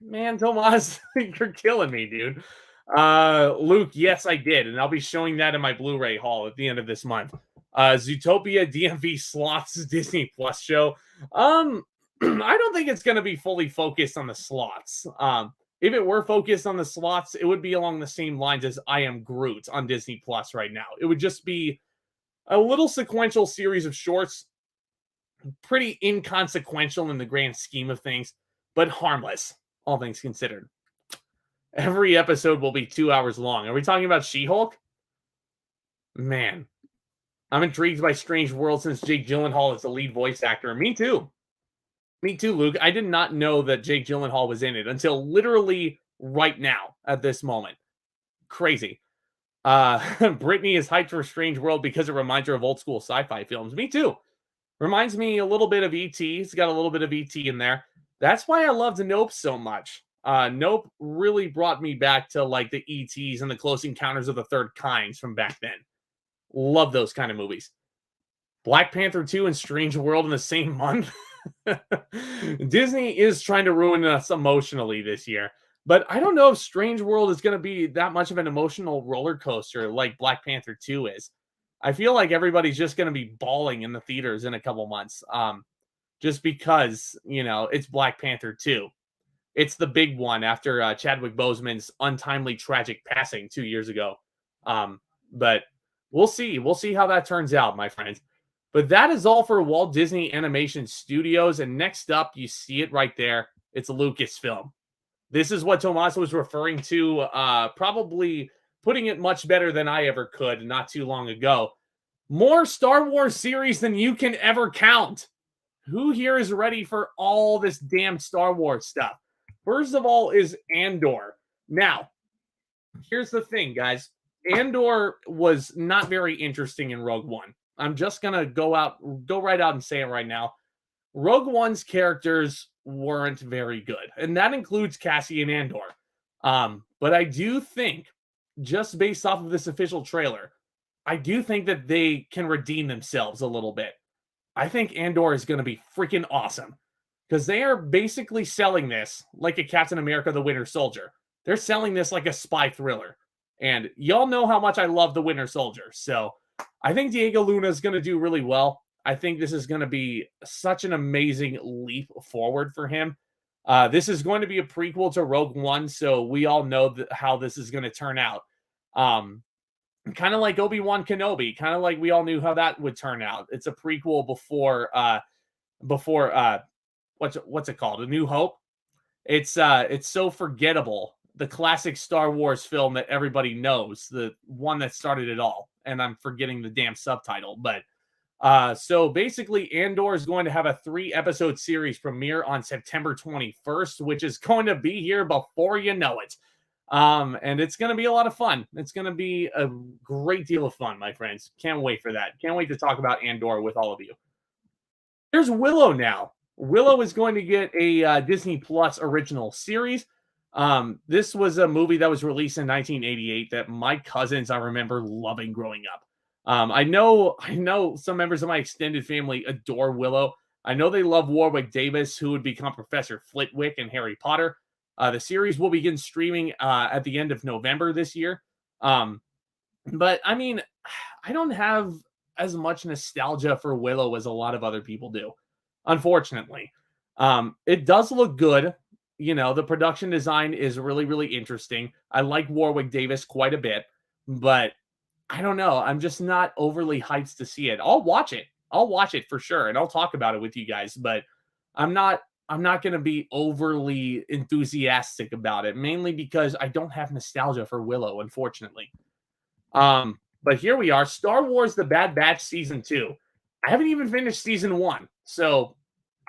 man, Tomas, you're killing me, dude. Luke, yes, I did, and I'll be showing that in my Blu-ray haul at the end of this month. Zootopia, DMV Sloths Disney Plus show. I don't think it's going to be fully focused on the sloths. If it were focused on the sloths, it would be along the same lines as I Am Groot on Disney Plus right now. It would just be a little sequential series of shorts, pretty inconsequential in the grand scheme of things, but harmless, all things considered. Every episode will be 2 hours long. Are we talking about She-Hulk? Man, I'm intrigued by Strange World since Jake Gyllenhaal is the lead voice actor. Me too, Luke. I did not know that Jake Gyllenhaal was in it until literally right now at this moment. Crazy. Brittany is hyped for Strange World because it reminds her of old school sci-fi films. Me too. Reminds me a little bit of E.T. It's got a little bit of E.T. in there. That's why I loved Nope so much. Nope really brought me back to like the E.T.s and the Close Encounters of the Third Kinds from back then. Love those kind of movies. Black Panther 2 and Strange World in the same month. Disney is trying to ruin us emotionally this year. But I don't know if Strange World is going to be that much of an emotional roller coaster like Black Panther 2 is. I feel like everybody's just going to be bawling in the theaters in a couple months. Just because, it's Black Panther 2. It's the big one after Chadwick Boseman's untimely tragic passing 2 years ago. But we'll see. We'll see how that turns out, my friends. But that is all for Walt Disney Animation Studios. And next up, you see it right there. It's Lucasfilm. This is what Tomas was referring to, probably putting it much better than I ever could not too long ago. More Star Wars series than you can ever count. Who here is ready for all this damn Star Wars stuff? First of all is Andor. Now, here's the thing, guys. Andor was not very interesting in Rogue One. I'm just going to go right out and say it right now. Rogue One's characters weren't very good, and that includes Cassian Andor. But I do think, just based off of this official trailer, I do think that they can redeem themselves a little bit. I think Andor is going to be freaking awesome because they are basically selling this like a Captain America the Winter Soldier. They're selling this like a spy thriller. And y'all know how much I love the Winter Soldier. So I think Diego Luna is going to do really well. I think this is going to be such an amazing leap forward for him. This is going to be a prequel to Rogue One, so we all know how this is going to turn out. Kind of like Obi-Wan Kenobi, kind of like we all knew how that would turn out. It's a prequel before what's it called? A New Hope. It's so forgettable. The classic Star Wars film that everybody knows, the one that started it all. And I'm forgetting the damn subtitle, but so basically Andor is going to have a 3-episode series premiere on September 21st, which is going to be here before you know it. And it's going to be a lot of fun. It's going to be a great deal of fun, my friends. Can't wait for that. Can't wait to talk about Andor with all of you. There's Willow now. Willow is going to get a Disney Plus original series. This was a movie that was released in 1988 that my cousins, I remember loving growing up. I know some members of my extended family adore Willow. I know they love Warwick Davis, who would become Professor Flitwick in Harry Potter. The series will begin streaming at the end of November this year. But I mean, I don't have as much nostalgia for Willow as a lot of other people do, unfortunately. It does look good. The production design is really, really interesting. I like Warwick Davis quite a bit, but I don't know. I'm just not overly hyped to see it. I'll watch it. I'll watch it for sure, and I'll talk about it with you guys. But I'm not. I'm not going to be overly enthusiastic about it, mainly because I don't have nostalgia for Willow, unfortunately. But here we are, Star Wars: The Bad Batch season 2. I haven't even finished season 1, so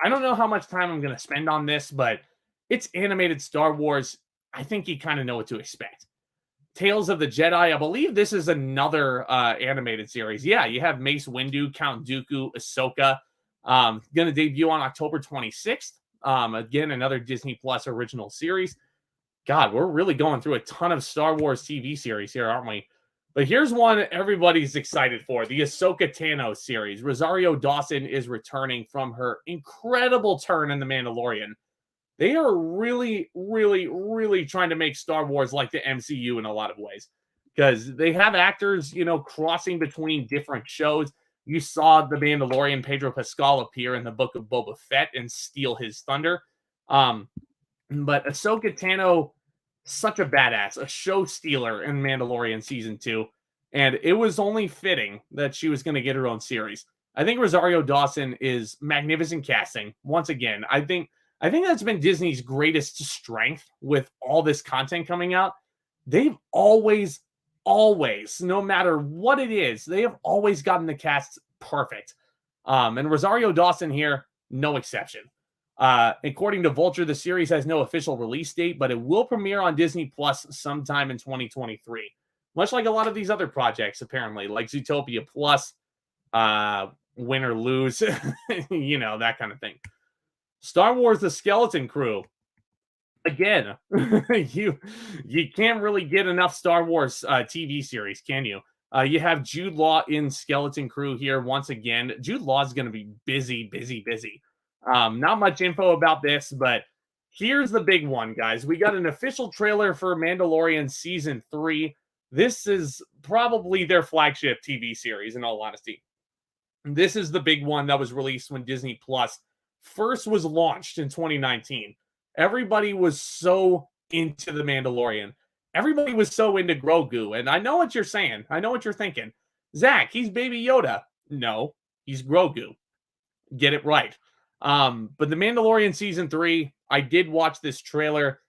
I don't know how much time I'm going to spend on this, but it's animated Star Wars. I think you kind of know what to expect. Tales of the Jedi. I believe this is another animated series. Yeah, you have Mace Windu, Count Dooku, Ahsoka. Going to debut on October 26th. Again, another Disney Plus original series. God, we're really going through a ton of Star Wars TV series here, aren't we? But here's one everybody's excited for, the Ahsoka Tano series. Rosario Dawson is returning from her incredible turn in The Mandalorian. They are really, really, really trying to make Star Wars like the MCU in a lot of ways, because they have actors, crossing between different shows. You saw the Mandalorian Pedro Pascal appear in the Book of Boba Fett and steal his thunder. But Ahsoka Tano, such a badass, a show stealer in Mandalorian season 2, and it was only fitting that she was going to get her own series. I think Rosario Dawson is magnificent casting. Once again, I think that's been Disney's greatest strength with all this content coming out. They've always, no matter what it is, they have always gotten the cast perfect. And Rosario Dawson here, no exception. According to Vulture, the series has no official release date, but it will premiere on Disney Plus sometime in 2023. Much like a lot of these other projects, apparently, like Zootopia Plus, Win or Lose, that kind of thing. Star Wars: The Skeleton Crew. Again, you can't really get enough Star Wars TV series, can you? You have Jude Law in Skeleton Crew here once again. Jude Law is going to be busy. Not much info about this, but here's the big one, guys. We got an official trailer for Mandalorian Season 3. This is probably their flagship TV series, in all honesty. This is the big one that was released when Disney Plus first was launched in 2019. Everybody was so into The Mandalorian. Everybody was so into Grogu. And I know what you're saying. I know what you're thinking. Zack, he's Baby Yoda. No, he's Grogu. Get it right. But The Mandalorian Season 3, I did watch this trailer.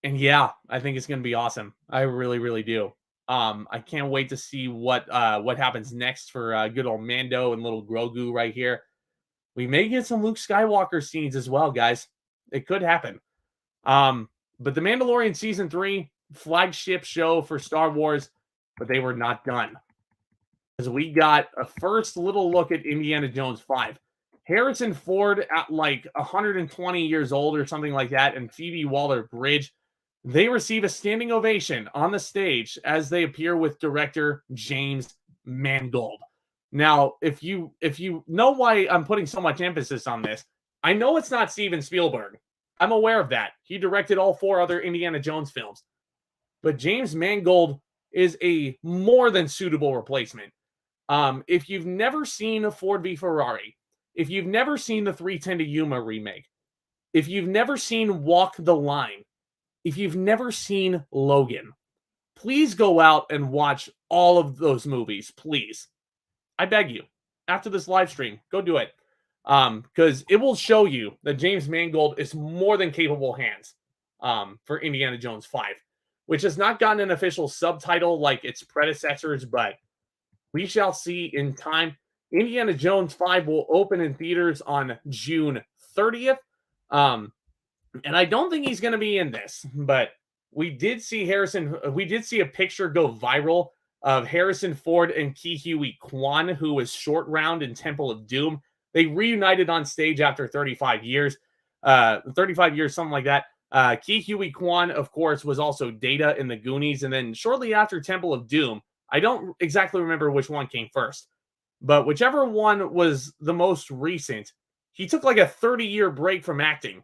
And yeah, I think it's going to be awesome. I really, really do. I can't wait to see what happens next for good old Mando and little Grogu right here. We may get some Luke Skywalker scenes as well, guys. It could happen. But The Mandalorian Season 3, flagship show for Star Wars, but they were not done. Because we got a first little look at Indiana Jones 5. Harrison Ford at like 120 years old or something like that, and Phoebe Waller-Bridge, they receive a standing ovation on the stage as they appear with director James Mangold. Now, if you know why I'm putting so much emphasis on this, I know it's not Steven Spielberg. I'm aware of that. He directed all 4 other Indiana Jones films. But James Mangold is a more than suitable replacement. If you've never seen Ford v Ferrari, if you've never seen the 310 to Yuma remake, if you've never seen Walk the Line, if you've never seen Logan, please go out and watch all of those movies, please. I beg you. After this live stream, go do it. Because it will show you that James Mangold is more than capable hands for Indiana Jones 5, which has not gotten an official subtitle like its predecessors, but we shall see in time. Indiana Jones 5 will open in theaters on June 30th. And I don't think he's going to be in this, but we did see a picture go viral of Harrison Ford and Ke-Huy Quan, who was Short Round in Temple of Doom. They reunited on stage after 35 years, something like that. Ke-Huy Quan, of course, was also Data in the Goonies. And then shortly after Temple of Doom, I don't exactly remember which one came first, but whichever one was the most recent, he took like a 30-year break from acting.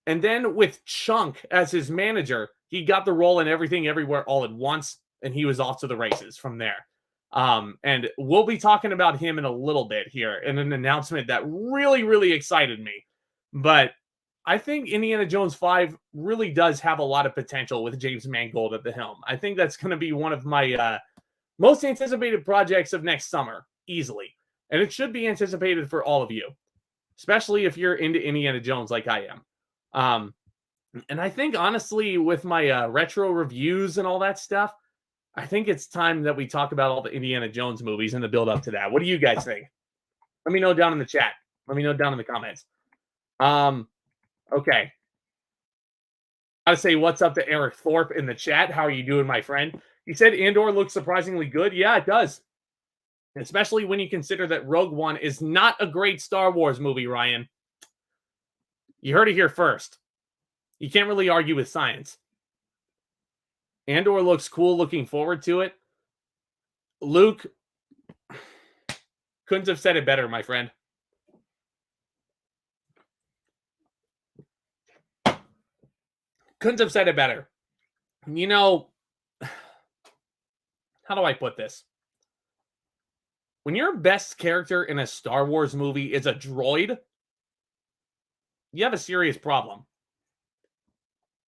And then with Chunk as his manager, he got the role in Everything Everywhere All at Once, and he was off to the races from there. And we'll be talking about him in a little bit here in an announcement that really, really excited me. But I think Indiana Jones 5 really does have a lot of potential with James Mangold at the helm. I think that's going to be one of my Most anticipated projects of next summer, easily. And it should be anticipated for all of you, especially if you're into Indiana Jones like I am. And I think, honestly, with my retro reviews and all that stuff, I think it's time that we talk about all the Indiana Jones movies and the build up to that. What do you guys think? Let me know down in the chat. Let me know down in the comments. Okay. Gotta say what's up to Eric Thorpe in the chat. How are you doing, my friend? He said Andor looks surprisingly good. Yeah, it does. Especially when you consider that Rogue One is not a great Star Wars movie, Ryan. You heard it here first. You can't really argue with science. Andor looks cool. Looking forward to it. Luke, couldn't have said it better, my friend. Couldn't have said it better. You know, how do I put this? When your best character in a Star Wars movie is a droid, you have a serious problem.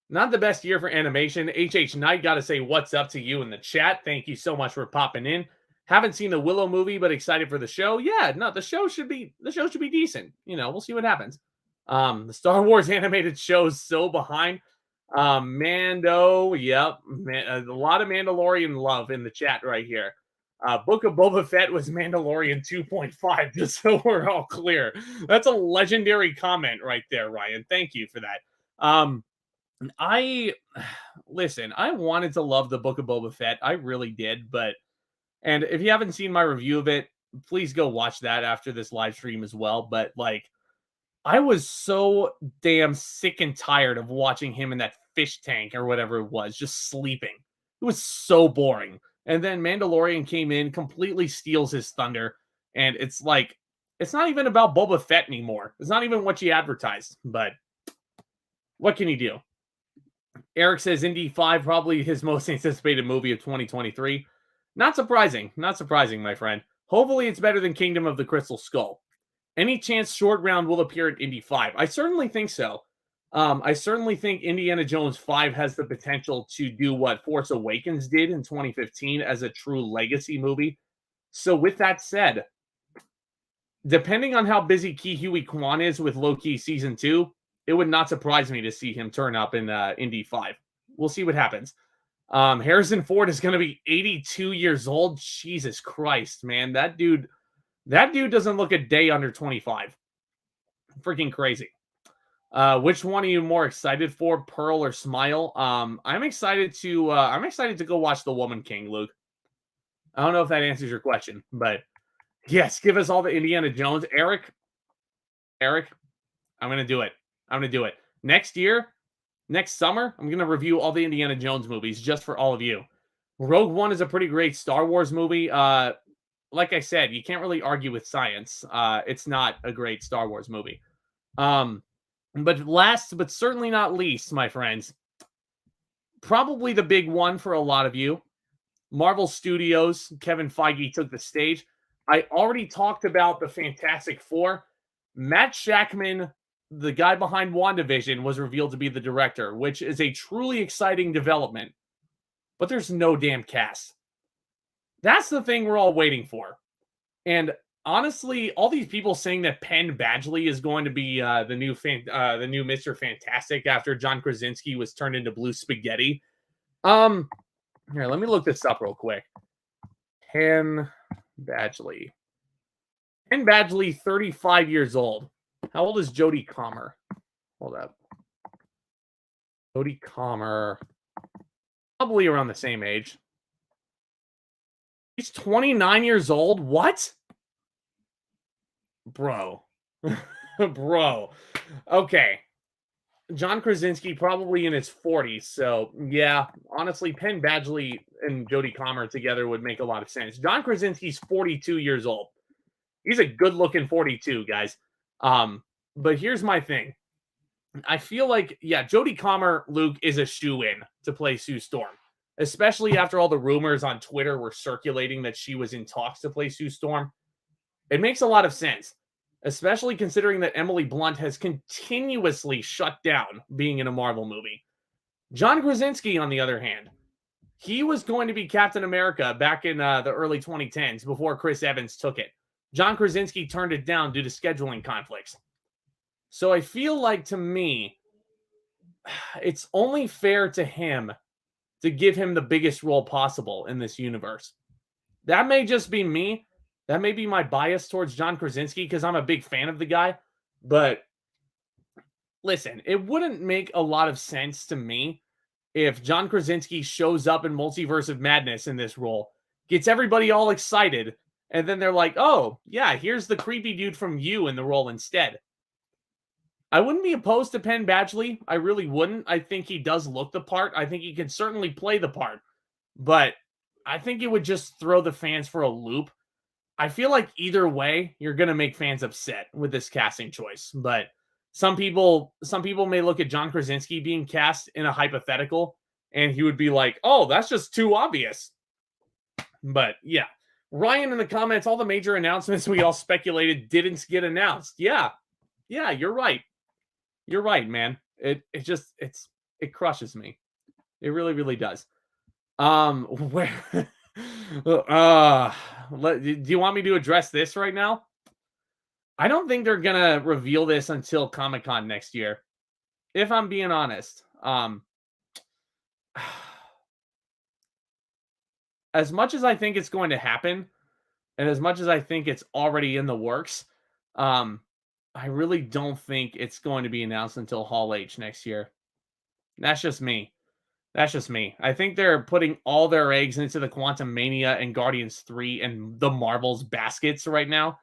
Not the best year for animation. HH Knight, got to say what's up to you in the chat. Thank you so much for popping in. Haven't seen the Willow movie, but excited for the show. Yeah, no, the show should be decent. You know, we'll see what happens. The Star Wars animated show's so behind. Mando, yep, man, a lot of Mandalorian love in the chat right here. Book of Boba Fett was Mandalorian 2.5, just so we're all clear. That's a legendary comment right there, Ryan. Thank you for that. I wanted to love the Book of Boba Fett. I really did, and if you haven't seen my review of it, please go watch that after this live stream as well. But like, I was so damn sick and tired of watching him in that fish tank or whatever it was, just sleeping. It was so boring. And then Mandalorian came in, completely steals his thunder. And it's like, it's not even about Boba Fett anymore. It's not even what you advertised. But what can you do? Eric says Indy 5, probably his most anticipated movie of 2023. Not surprising. Not surprising, my friend. Hopefully it's better than Kingdom of the Crystal Skull. Any chance Short Round will appear at Indy 5? I certainly think so. I certainly think Indiana Jones 5 has the potential to do what Force Awakens did in 2015 as a true legacy movie. So with that said, depending on how busy Ke Huy Quan is with Loki Season 2, it would not surprise me to see him turn up in Indy 5. We'll see what happens. Harrison Ford is going to be 82 years old. Jesus Christ, man. That dude doesn't look a day under 25. Freaking crazy. Which one are you more excited for, Pearl or Smile? I'm excited to go watch The Woman King, Luke. I don't know if that answers your question, but yes, give us all the Indiana Jones. Eric, I'm going to do it. Next summer, I'm going to review all the Indiana Jones movies just for all of you. Rogue One is a pretty great Star Wars movie. Like I said, you can't really argue with science. It's not a great Star Wars movie. But last, but certainly not least, my friends, probably the big one for a lot of you, Marvel Studios, Kevin Feige took the stage. I already talked about the Fantastic Four. Matt Shakman, the guy behind WandaVision, was revealed to be the director, which is a truly exciting development. But there's no damn cast. That's the thing we're all waiting for. And honestly, all these people saying that Penn Badgley is going to be the new Mr. Fantastic after John Krasinski was turned into blue spaghetti. Here, let me look this up real quick. Penn Badgley. Penn Badgley, 35 years old. How old is Jodie Comer? Hold up. Jodie Comer. Probably around the same age. He's 29 years old? What? Bro. Bro. Okay. John Krasinski probably in his 40s. So, yeah, honestly, Penn Badgley and Jodie Comer together would make a lot of sense. John Krasinski's 42 years old. He's a good-looking 42, guys. But here's my thing. I feel like, yeah, Jodie Comer, Luke, is a shoo-in to play Sue Storm. Especially after all the rumors on Twitter were circulating that she was in talks to play Sue Storm. It makes a lot of sense. Especially considering that Emily Blunt has continuously shut down being in a Marvel movie. John Krasinski, on the other hand, He was going to be Captain America back in the early 2010s before Chris Evans took it. John Krasinski turned it down due to scheduling conflicts. So I feel like, to me, it's only fair to him to give him the biggest role possible in this universe. That may just be me. That may be my bias towards John Krasinski because I'm a big fan of the guy. But listen, it wouldn't make a lot of sense to me if John Krasinski shows up in Multiverse of Madness in this role, gets everybody all excited, and then they're like, oh, yeah, here's the creepy dude from You in the role instead. I wouldn't be opposed to Penn Badgley. I really wouldn't. I think he does look the part. I think he can certainly play the part. But I think it would just throw the fans for a loop. I feel like either way, you're going to make fans upset with this casting choice. But some people may look at John Krasinski being cast in a hypothetical, and he would be like, oh, that's just too obvious. But yeah. Ryan in the comments, all the major announcements we all speculated didn't get announced. Yeah, you're right. You're right, man. It crushes me. It really, really does. Where do you want me to address this right now? I don't think they're gonna reveal this until Comic-Con next year. If I'm being honest. As much as I think it's going to happen, and as much as I think it's already in the works, I really don't think it's going to be announced until Hall H next year. That's just me. I think they're putting all their eggs into the Quantum Mania and Guardians 3 and the Marvels baskets right now.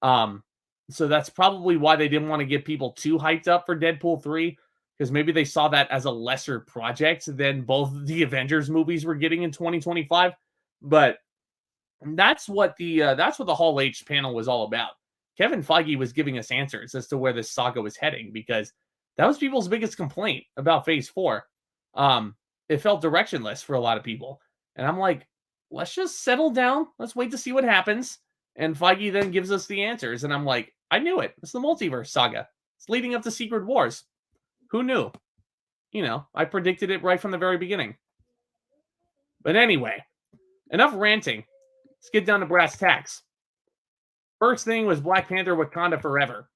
So that's probably why they didn't want to get people too hyped up for Deadpool 3, because maybe they saw that as a lesser project than both the Avengers movies were getting in 2025. But that's what the Hall H panel was all about. Kevin Feige was giving us answers as to where this saga was heading, because that was people's biggest complaint about Phase 4. It felt directionless for a lot of people. And I'm like, let's just settle down. Let's wait to see what happens. And Feige then gives us the answers. And I'm like, I knew it. It's the multiverse saga. It's leading up to Secret Wars. Who knew? You know, I predicted it right from the very beginning. But anyway, enough ranting. Let's get down to brass tacks. First thing was Black Panther Wakanda Forever.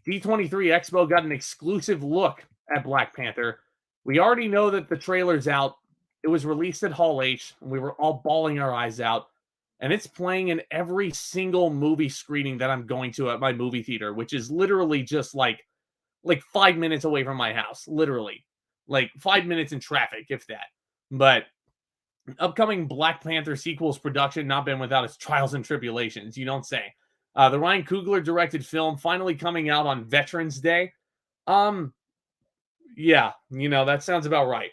D23 Expo got an exclusive look at Black Panther. We already know that the trailer's out. It was released at Hall H, and we were all bawling our eyes out. And it's playing in every single movie screening that I'm going to at my movie theater, which is literally just like 5 minutes away from my house. Literally. Like 5 minutes in traffic, if that. But upcoming Black Panther sequels production not been without its trials and tribulations, you don't say. The Ryan Coogler directed film finally coming out on Veterans Day. Yeah, you know, that sounds about right.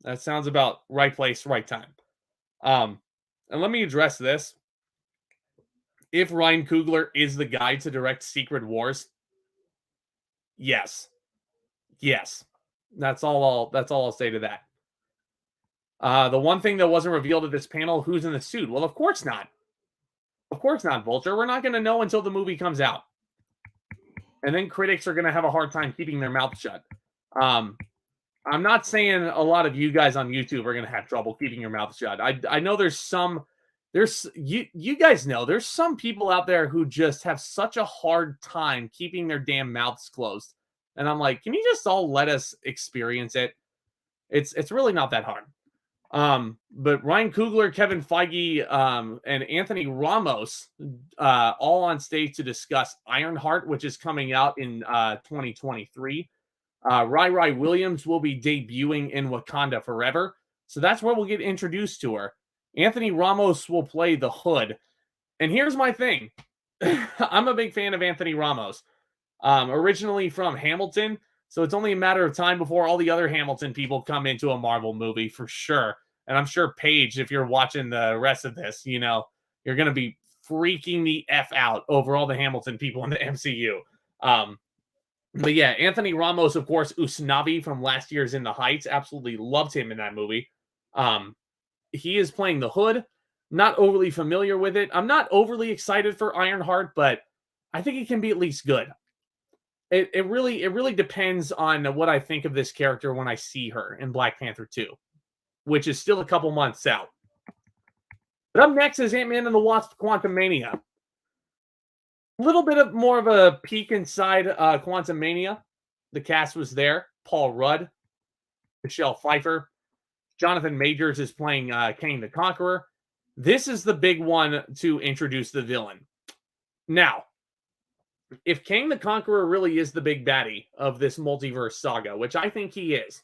That sounds about right place, right time. And let me address this. If Ryan Coogler is the guy to direct Secret Wars, yes. That's all I'll say to that. The one thing that wasn't revealed at this panel, who's in the suit? Well, of course not. Of course not, Vulture. We're not going to know until the movie comes out. And then critics are going to have a hard time keeping their mouth shut. I'm not saying a lot of you guys on YouTube are going to have trouble keeping your mouth shut. I know you guys know there's some people out there who just have such a hard time keeping their damn mouths closed. And I'm like, can you just all let us experience it? It's really not that hard. But Ryan Coogler, Kevin Feige, and Anthony Ramos, all on stage to discuss Ironheart, which is coming out in 2023. Rai Williams will be debuting in Wakanda Forever. So that's where we'll get introduced to her. Anthony Ramos will play the Hood. And here's my thing. I'm a big fan of Anthony Ramos. Originally from Hamilton. So it's only a matter of time before all the other Hamilton people come into a Marvel movie for sure. And I'm sure Paige, if you're watching the rest of this, you know, you're going to be freaking the F out over all the Hamilton people in the MCU. But yeah, Anthony Ramos, of course, Usnavi from last year's In the Heights. Absolutely loved him in that movie. He is playing the Hood. Not overly familiar with it. I'm not overly excited for Ironheart, but I think it can be at least good. It really depends on what I think of this character when I see her in Black Panther 2. which is still a couple months out. But up next is Ant-Man and the Wasp: Quantumania. A little bit of more of a peek inside Quantumania. The cast was there. Paul Rudd, Michelle Pfeiffer, Jonathan Majors is playing Kang the Conqueror. This is the big one to introduce the villain. Now, if Kang the Conqueror really is the big baddie of this multiverse saga, which I think he is,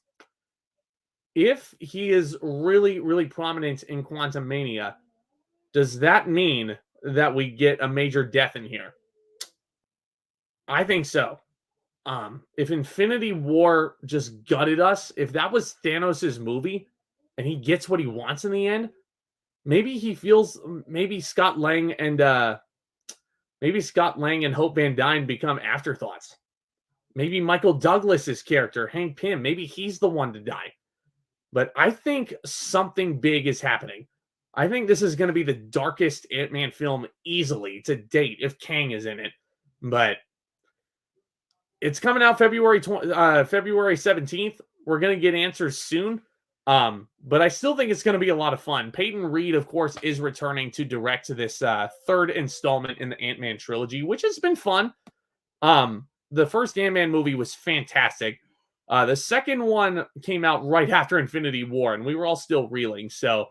if he is really, really prominent in Quantumania, does that mean that we get a major death in here? I think so. If Infinity War just gutted us, if that was Thanos' movie and he gets what he wants in the end, maybe he feels Scott Lang and Hope Van Dyne become afterthoughts. Maybe Michael Douglas's character, Hank Pym, maybe he's the one to die. But I think something big is happening. I think this is going to be the darkest Ant-Man film easily to date if Kang is in it. But it's coming out February 17th. We're going to get answers soon. But I still think it's going to be a lot of fun. Peyton Reed, of course, is returning to direct this third installment in the Ant-Man trilogy, which has been fun. The first Ant-Man movie was fantastic. The second one came out right after Infinity War, and we were all still reeling. So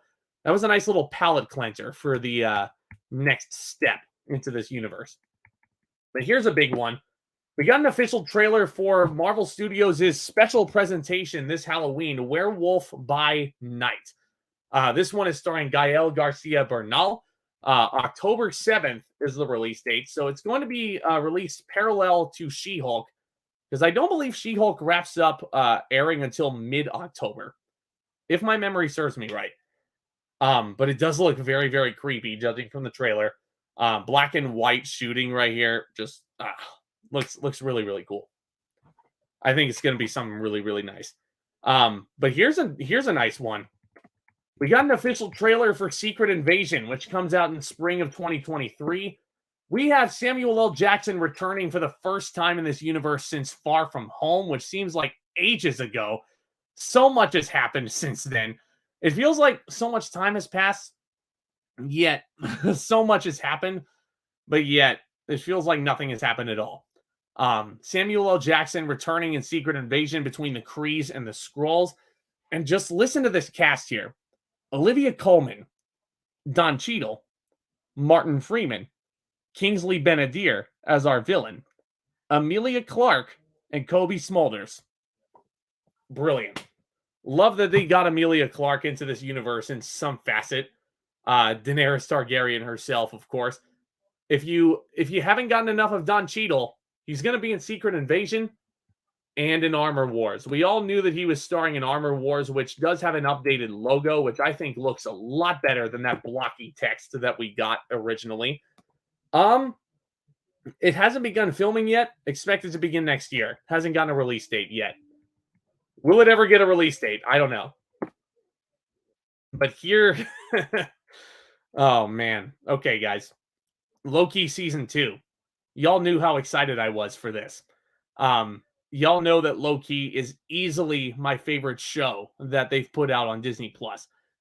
that was a nice little palate cleanser for the next step into this universe. But here's a big one. We got an official trailer for Marvel Studios' special presentation this Halloween, Werewolf by Night. This one is starring Gael Garcia Bernal. October 7th is the release date, so it's going to be released parallel to She-Hulk, because I don't believe She-Hulk wraps up airing until mid-October, if my memory serves me right. But it does look very, very creepy, judging from the trailer. Black and white shooting right here, just looks really, really cool. I think it's going to be something really, really nice. But here's a nice one. We got an official trailer for Secret Invasion, which comes out in spring of 2023. We have Samuel L. Jackson returning for the first time in this universe since Far From Home, which seems like ages ago. So much has happened since then. It feels like so much time has passed, yet so much has happened, but yet it feels like nothing has happened at all. Samuel L. Jackson returning in Secret Invasion between the Krees and the Skrulls. And just listen to this cast here. Olivia Colman, Don Cheadle, Martin Freeman, Kingsley Benadir as our villain, Emilia Clarke, and Kobe Smulders. Brilliant. Love that they got Emilia Clarke into this universe in some facet. Daenerys Targaryen herself, of course. If you haven't gotten enough of Don Cheadle, he's going to be in Secret Invasion and in Armor Wars. We all knew that he was starring in Armor Wars, which does have an updated logo, which I think looks a lot better than that blocky text that we got originally. It hasn't begun filming yet. Expected to begin next year. Hasn't gotten a release date yet. Will it ever get a release date? I don't know. But here... oh, man. Okay, guys. Loki Season 2. Y'all knew how excited I was for this. Y'all know that Loki is easily my favorite show that they've put out on Disney+.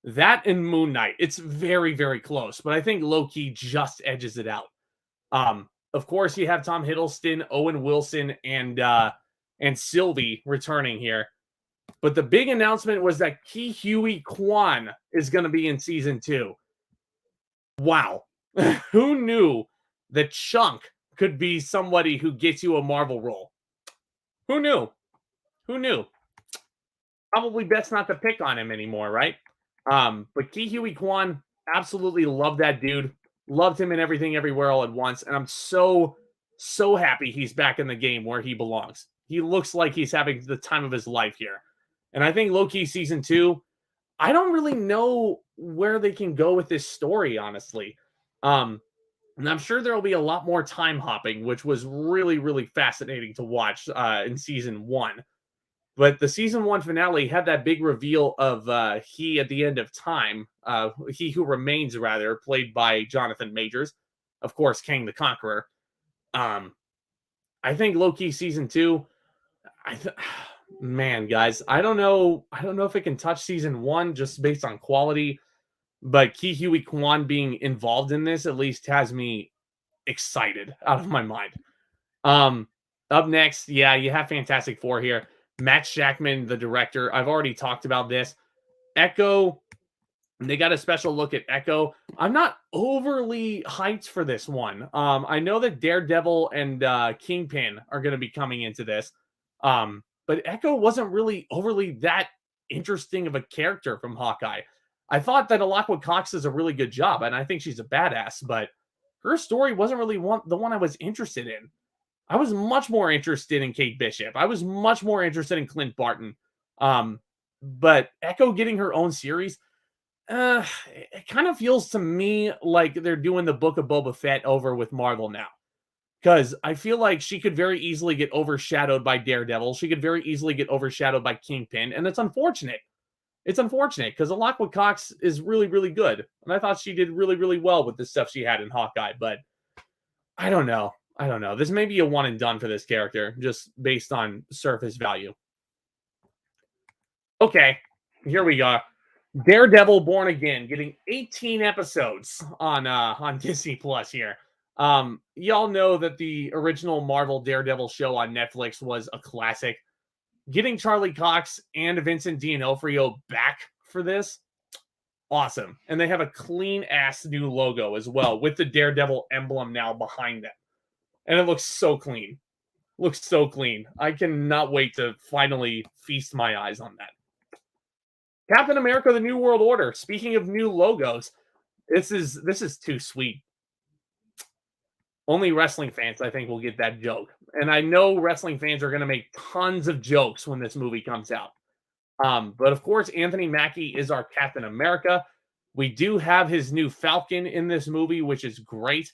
That and Moon Knight. It's very, very close, but I think Loki just edges it out. Of course, you have Tom Hiddleston, Owen Wilson, and Sylvie returning here. But the big announcement was that Ke-Huy Quan is going to be in Season 2. Wow. Who knew that Chunk could be somebody who gets you a Marvel role? Who knew? Who knew? Probably best not to pick on him anymore, right? But Ke-Huy Quan, absolutely love that dude. Loved him in Everything Everywhere All at Once. And I'm so happy he's back in the game where he belongs. He looks like he's having the time of his life here. And I think Loki Season 2, I don't really know where they can go with this story, honestly. And I'm sure there will be a lot more time hopping, which was really, really fascinating to watch in Season 1. But the Season 1 finale had that big reveal of he at the end of time, He Who Remains, rather, played by Jonathan Majors. Of course, Kang the Conqueror. I think Loki Season 2, Man, guys, I don't know. I don't know if it can touch season one just based on quality, but Ki Huey Kwan being involved in this at least has me excited out of my mind. Um, Up next, yeah, you have Fantastic Four here. Max Shackman, the director. I've already talked about this. Echo, they got a special look at Echo. I'm not overly hyped for this one. I know that Daredevil and Kingpin are going to be coming into this. But Echo wasn't really overly that interesting of a character from Hawkeye. I thought that Alakwa Cox does a really good job, and I think she's a badass, but her story wasn't really the one I was interested in. I was much more interested in Kate Bishop. I was much more interested in Clint Barton. Um, but Echo getting her own series, it kind of feels to me like they're doing the Book of Boba Fett over with Marvel now. Because I feel like she could very easily get overshadowed by Daredevil. She could very easily get overshadowed by Kingpin. And it's unfortunate. It's unfortunate because Alakwa Cox is really, really good. And I thought she did really, really well with the stuff she had in Hawkeye. But I don't know. I don't know. This may be a one and done for this character, just based on surface value. Okay, here we go. Daredevil Born Again getting 18 episodes on Disney Plus here. Y'all know that the original Marvel Daredevil show on Netflix was a classic. Getting Charlie Cox and Vincent D'Onofrio back for this, awesome. And they have a clean ass new logo as well with the Daredevil emblem now behind them. And it looks so clean. Looks so clean. I cannot wait to finally feast my eyes on that. Captain America: The New World Order. Speaking of new logos, this is too sweet. Only wrestling fans, I think, will get that joke. And I know wrestling fans are going to make tons of jokes when this movie comes out. But of course, Anthony Mackie is our Captain America. We do have his new Falcon in this movie, which is great.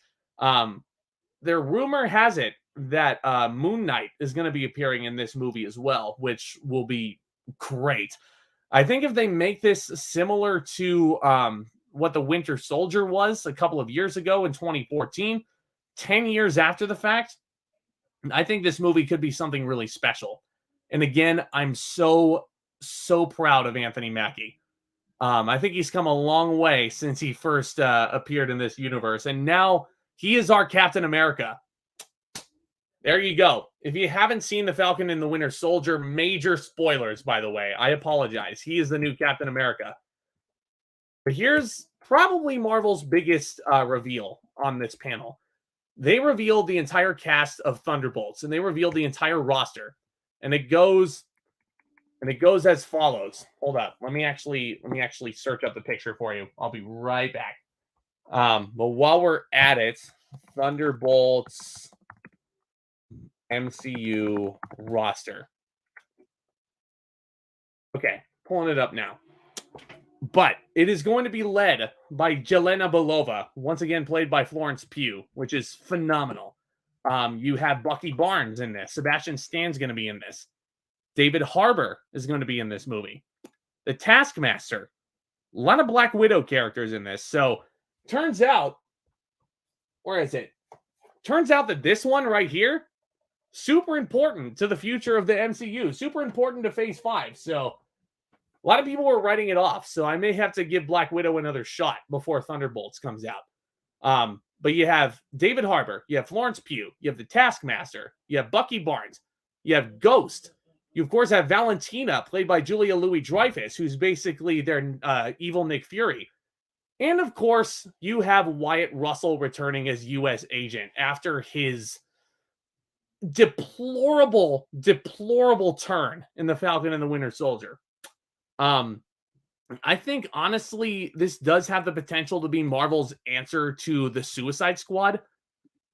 Their rumor has it that Moon Knight is going to be appearing in this movie as well, which will be great. I think if they make this similar to what the Winter Soldier was a couple of years ago in 2014, 10 years after the fact, I think this movie could be something really special. And again, I'm so proud of Anthony Mackie. I think he's come a long way since he first appeared in this universe. And now he is our Captain America. There you go. If you haven't seen The Falcon and the Winter Soldier, major spoilers, by the way. I apologize. He is the new Captain America. But here's probably Marvel's biggest reveal on this panel. They revealed the entire cast of Thunderbolts, and they revealed the entire roster. And it goes as follows. Hold up. Let me actually search up the picture for you. I'll be right back. But while we're at it, Thunderbolts MCU roster. Okay, pulling it up now. But it is going to be led by Jelena Belova, once again played by Florence Pugh, which is phenomenal. You have Bucky Barnes in this. Sebastian Stan's going to be in this. David Harbour is going to be in this movie. The Taskmaster. A lot of Black Widow characters in this. So, turns out, where is it? Turns out that this one right here, super important to the future of the MCU. Super important to Phase 5. So, a lot of people were writing it off. So, I may have to give Black Widow another shot before Thunderbolts comes out. But you have David Harbour. You have Florence Pugh. You have the Taskmaster. You have Bucky Barnes. You have Ghost. You, of course, have Valentina, played by Julia Louis-Dreyfus, who's basically their evil Nick Fury. And, of course, you have Wyatt Russell returning as U.S. agent after his deplorable turn in The Falcon and the Winter Soldier. I think, honestly, this does have the potential to be Marvel's answer to the Suicide Squad.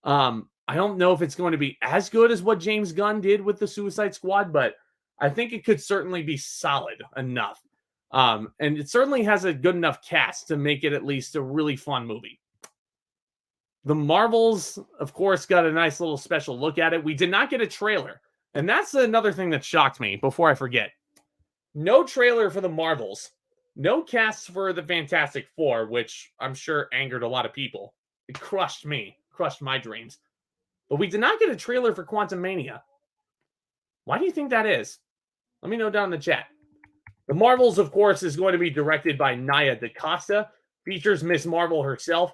I don't know if it's going to be as good as what James Gunn did with the Suicide Squad, but I think it could certainly be solid enough. And it certainly has a good enough cast to make it at least a really fun movie. The Marvels, of course, got a nice little special look at it. We did not get a trailer. And that's another thing that shocked me before I forget. No trailer for the Marvels. No casts for the Fantastic Four, which I'm sure angered a lot of people. It crushed me. Crushed my dreams. But we did not get a trailer for Quantumania. Why do you think that is? Let me know down in the chat. The Marvels, of course, is going to be directed by Nia DaCosta, features Ms. Marvel herself.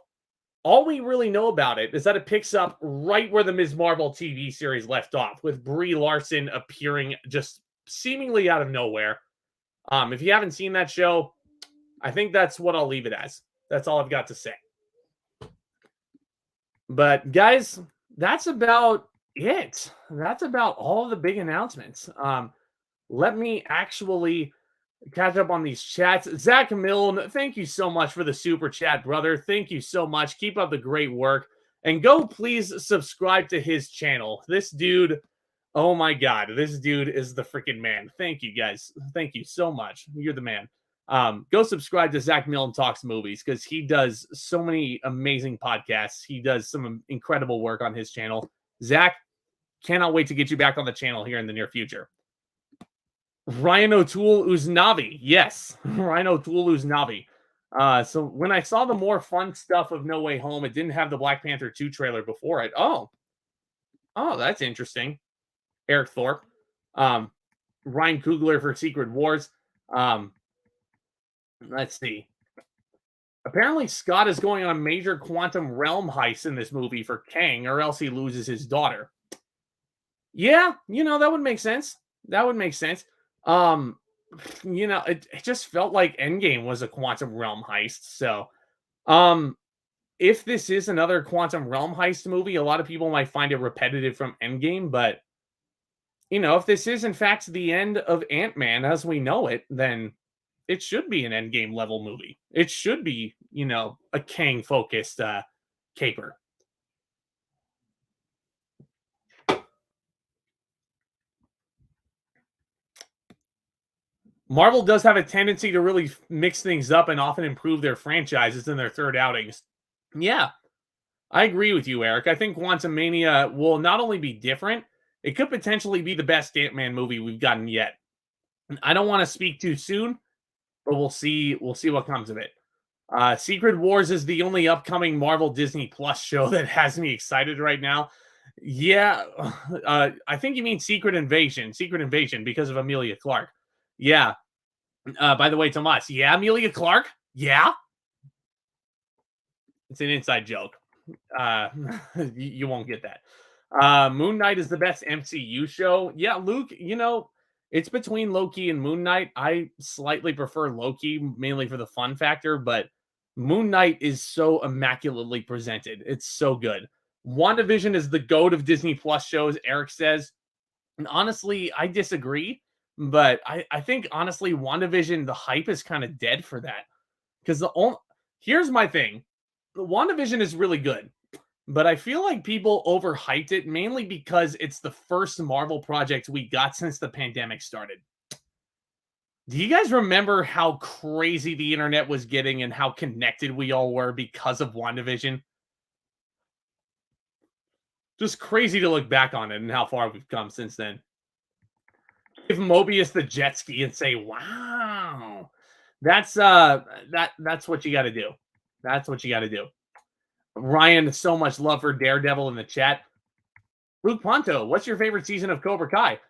All we really know about it is that it picks up right where the Ms. Marvel TV series left off, with Brie Larson appearing just seemingly out of nowhere. If you haven't seen that show, I think that's what I'll leave it as. That's all I've got to say. But guys, that's about it. That's about all the big announcements. Let me actually catch up on these chats. Zach Milne, thank you so much for the super chat, brother. Thank you so much. Keep up the great work. And go please subscribe to his channel. This dude, oh my God, this dude is the freaking man. Thank you guys. Thank you so much. You're the man. Go subscribe to Zach Milne Talks Movies because he does so many amazing podcasts. He does some incredible work on his channel. Zach, cannot wait to get you back on the channel here in the near future. Ryan O'Toole Uznavi. Yes, Ryan O'Toole Uznavi. So when I saw the more fun stuff of No Way Home, it didn't have the Black Panther 2 trailer before it. Oh, that's interesting. Eric Thorpe. Ryan Coogler for Secret Wars. Let's see. Apparently, Scott is going on a major quantum realm heist in this movie for Kang, or else he loses his daughter. Yeah, that would make sense. That would make sense. It just felt like Endgame was a quantum realm heist. So, if this is another quantum realm heist movie, a lot of people might find it repetitive from Endgame, but if this is in fact the end of Ant-Man as we know it, then it should be an Endgame level movie. It should be, a Kang focused caper. Marvel does have a tendency to really mix things up and often improve their franchises in their third outings. Yeah, I agree with you, Eric. I think Quantumania will not only be different, it could potentially be the best Ant-Man movie we've gotten yet. I don't want to speak too soon, but we'll see. We'll see what comes of it. Secret Wars is the only upcoming Marvel Disney Plus show that has me excited right now. Yeah, I think you mean Secret Invasion. Secret Invasion because of Emilia Clarke. Yeah. By the way, Tomas. Yeah, Emilia Clarke. Yeah. It's an inside joke. You won't get that. Moon Knight is the best MCU show. Yeah, Luke, it's between Loki and Moon Knight. I slightly prefer Loki, mainly for the fun factor, but Moon Knight is so immaculately presented. It's so good. WandaVision is the GOAT of Disney Plus shows, Eric says. And honestly, I disagree, but I think, honestly, WandaVision, the hype is kind of dead for that. Because here's my thing. WandaVision is really good, but I feel like people overhyped it mainly because it's the first Marvel project we got since the pandemic started. Do you guys remember how crazy the internet was getting and how connected we all were because of WandaVision? Just crazy to look back on it and how far we've come since then. Give Mobius the jet ski and say, wow. That's what you got to do. That's what you got to do. Ryan, so much love for Daredevil in the chat. Luke Ponto, what's your favorite season of Cobra Kai?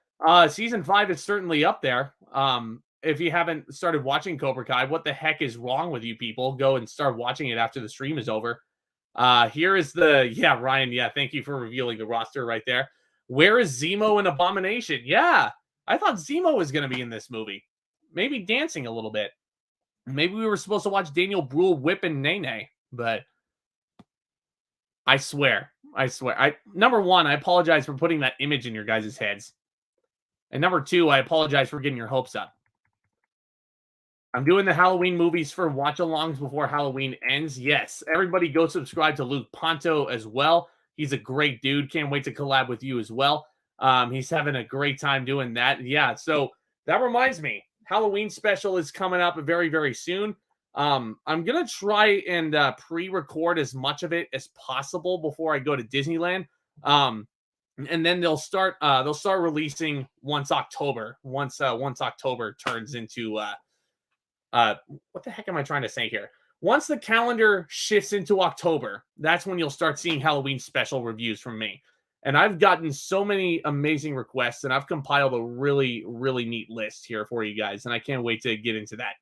Season 5 is certainly up there. If you haven't started watching Cobra Kai, what the heck is wrong with you people? Go and start watching it after the stream is over. Here is Ryan. Yeah, thank you for revealing the roster right there. Where is Zemo and Abomination? Yeah, I thought Zemo was going to be in this movie. Maybe dancing a little bit. Maybe we were supposed to watch Daniel Bruhl whipping Nene, but I swear. Number one, I apologize for putting that image in your guys' heads. And number two, I apologize for getting your hopes up. I'm doing the Halloween movies for watch-alongs before Halloween ends. Yes, everybody go subscribe to Luke Ponto as well. He's a great dude. Can't wait to collab with you as well. He's having a great time doing that. Yeah, so that reminds me. Halloween special is coming up very, very soon. I'm going to try and pre-record as much of it as possible before I go to Disneyland. And then they'll start releasing once October turns into what the heck am I trying to say here? Once the calendar shifts into October, that's when you'll start seeing Halloween special reviews from me. And I've gotten so many amazing requests, and I've compiled a really, really neat list here for you guys. And I can't wait to get into that.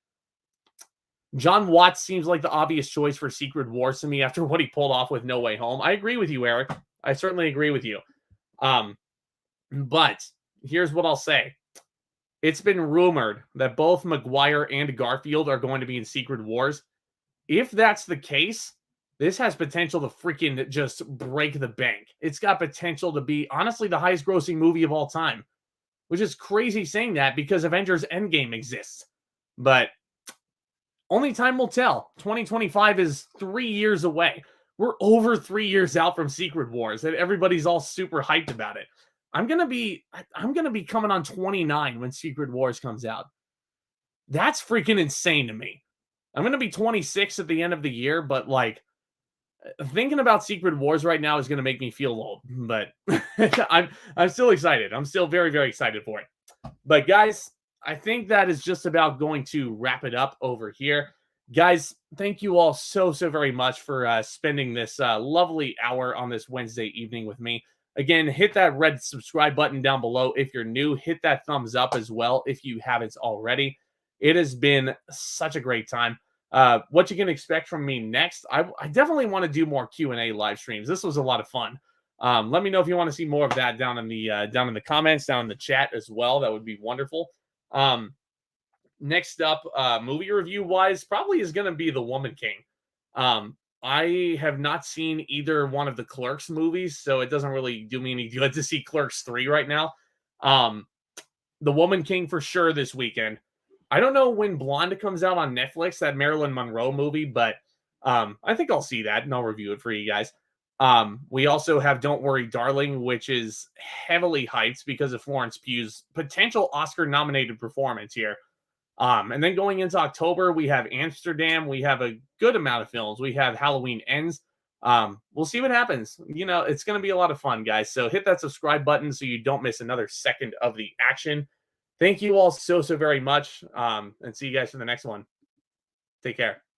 John Watts seems like the obvious choice for Secret Wars to me after what he pulled off with No Way Home. I agree with you, Eric. I certainly agree with you. But here's what I'll say. It's been rumored that both Maguire and Garfield are going to be in Secret Wars. If that's the case, this has potential to freaking just break the bank. It's got potential to be, honestly, the highest grossing movie of all time, which is crazy saying that because Avengers Endgame exists. But only time will tell. 2025 is 3 years away. We're over 3 years out from Secret Wars, and everybody's all super hyped about it. I'm gonna be coming on 29 when Secret Wars comes out. That's freaking insane to me. I'm gonna be 26 at the end of the year, but like thinking about Secret Wars right now is gonna make me feel old. But I'm still excited. I'm still very, very excited for it. But guys, I think that is just about going to wrap it up over here. Guys, thank you all so very much for spending this lovely hour on this Wednesday evening with me. Again, hit that red subscribe button down below if you're new. Hit that thumbs up as well if you haven't already. It has been such a great time. What you can expect from me next, I definitely want to do more Q&A live streams. This was a lot of fun. Let me know if you want to see more of that down in the comments, down in the chat as well. That would be wonderful. Next up, movie review wise, probably is going to be The Woman King. I have not seen either one of the Clerks movies, so it doesn't really do me any good to see Clerks 3 right now. The Woman King for sure this weekend. I don't know when Blonde comes out on Netflix, that Marilyn Monroe movie, but I think I'll see that and I'll review it for you guys. We also have Don't Worry, Darling, which is heavily hyped because of Florence Pugh's potential Oscar-nominated performance here. And then going into October, we have Amsterdam. We have a good amount of films. We have Halloween Ends. We'll see what happens. You know, it's going to be a lot of fun, guys. So hit that subscribe button so you don't miss another second of the action. Thank you all so very much. And see you guys for the next one. Take care.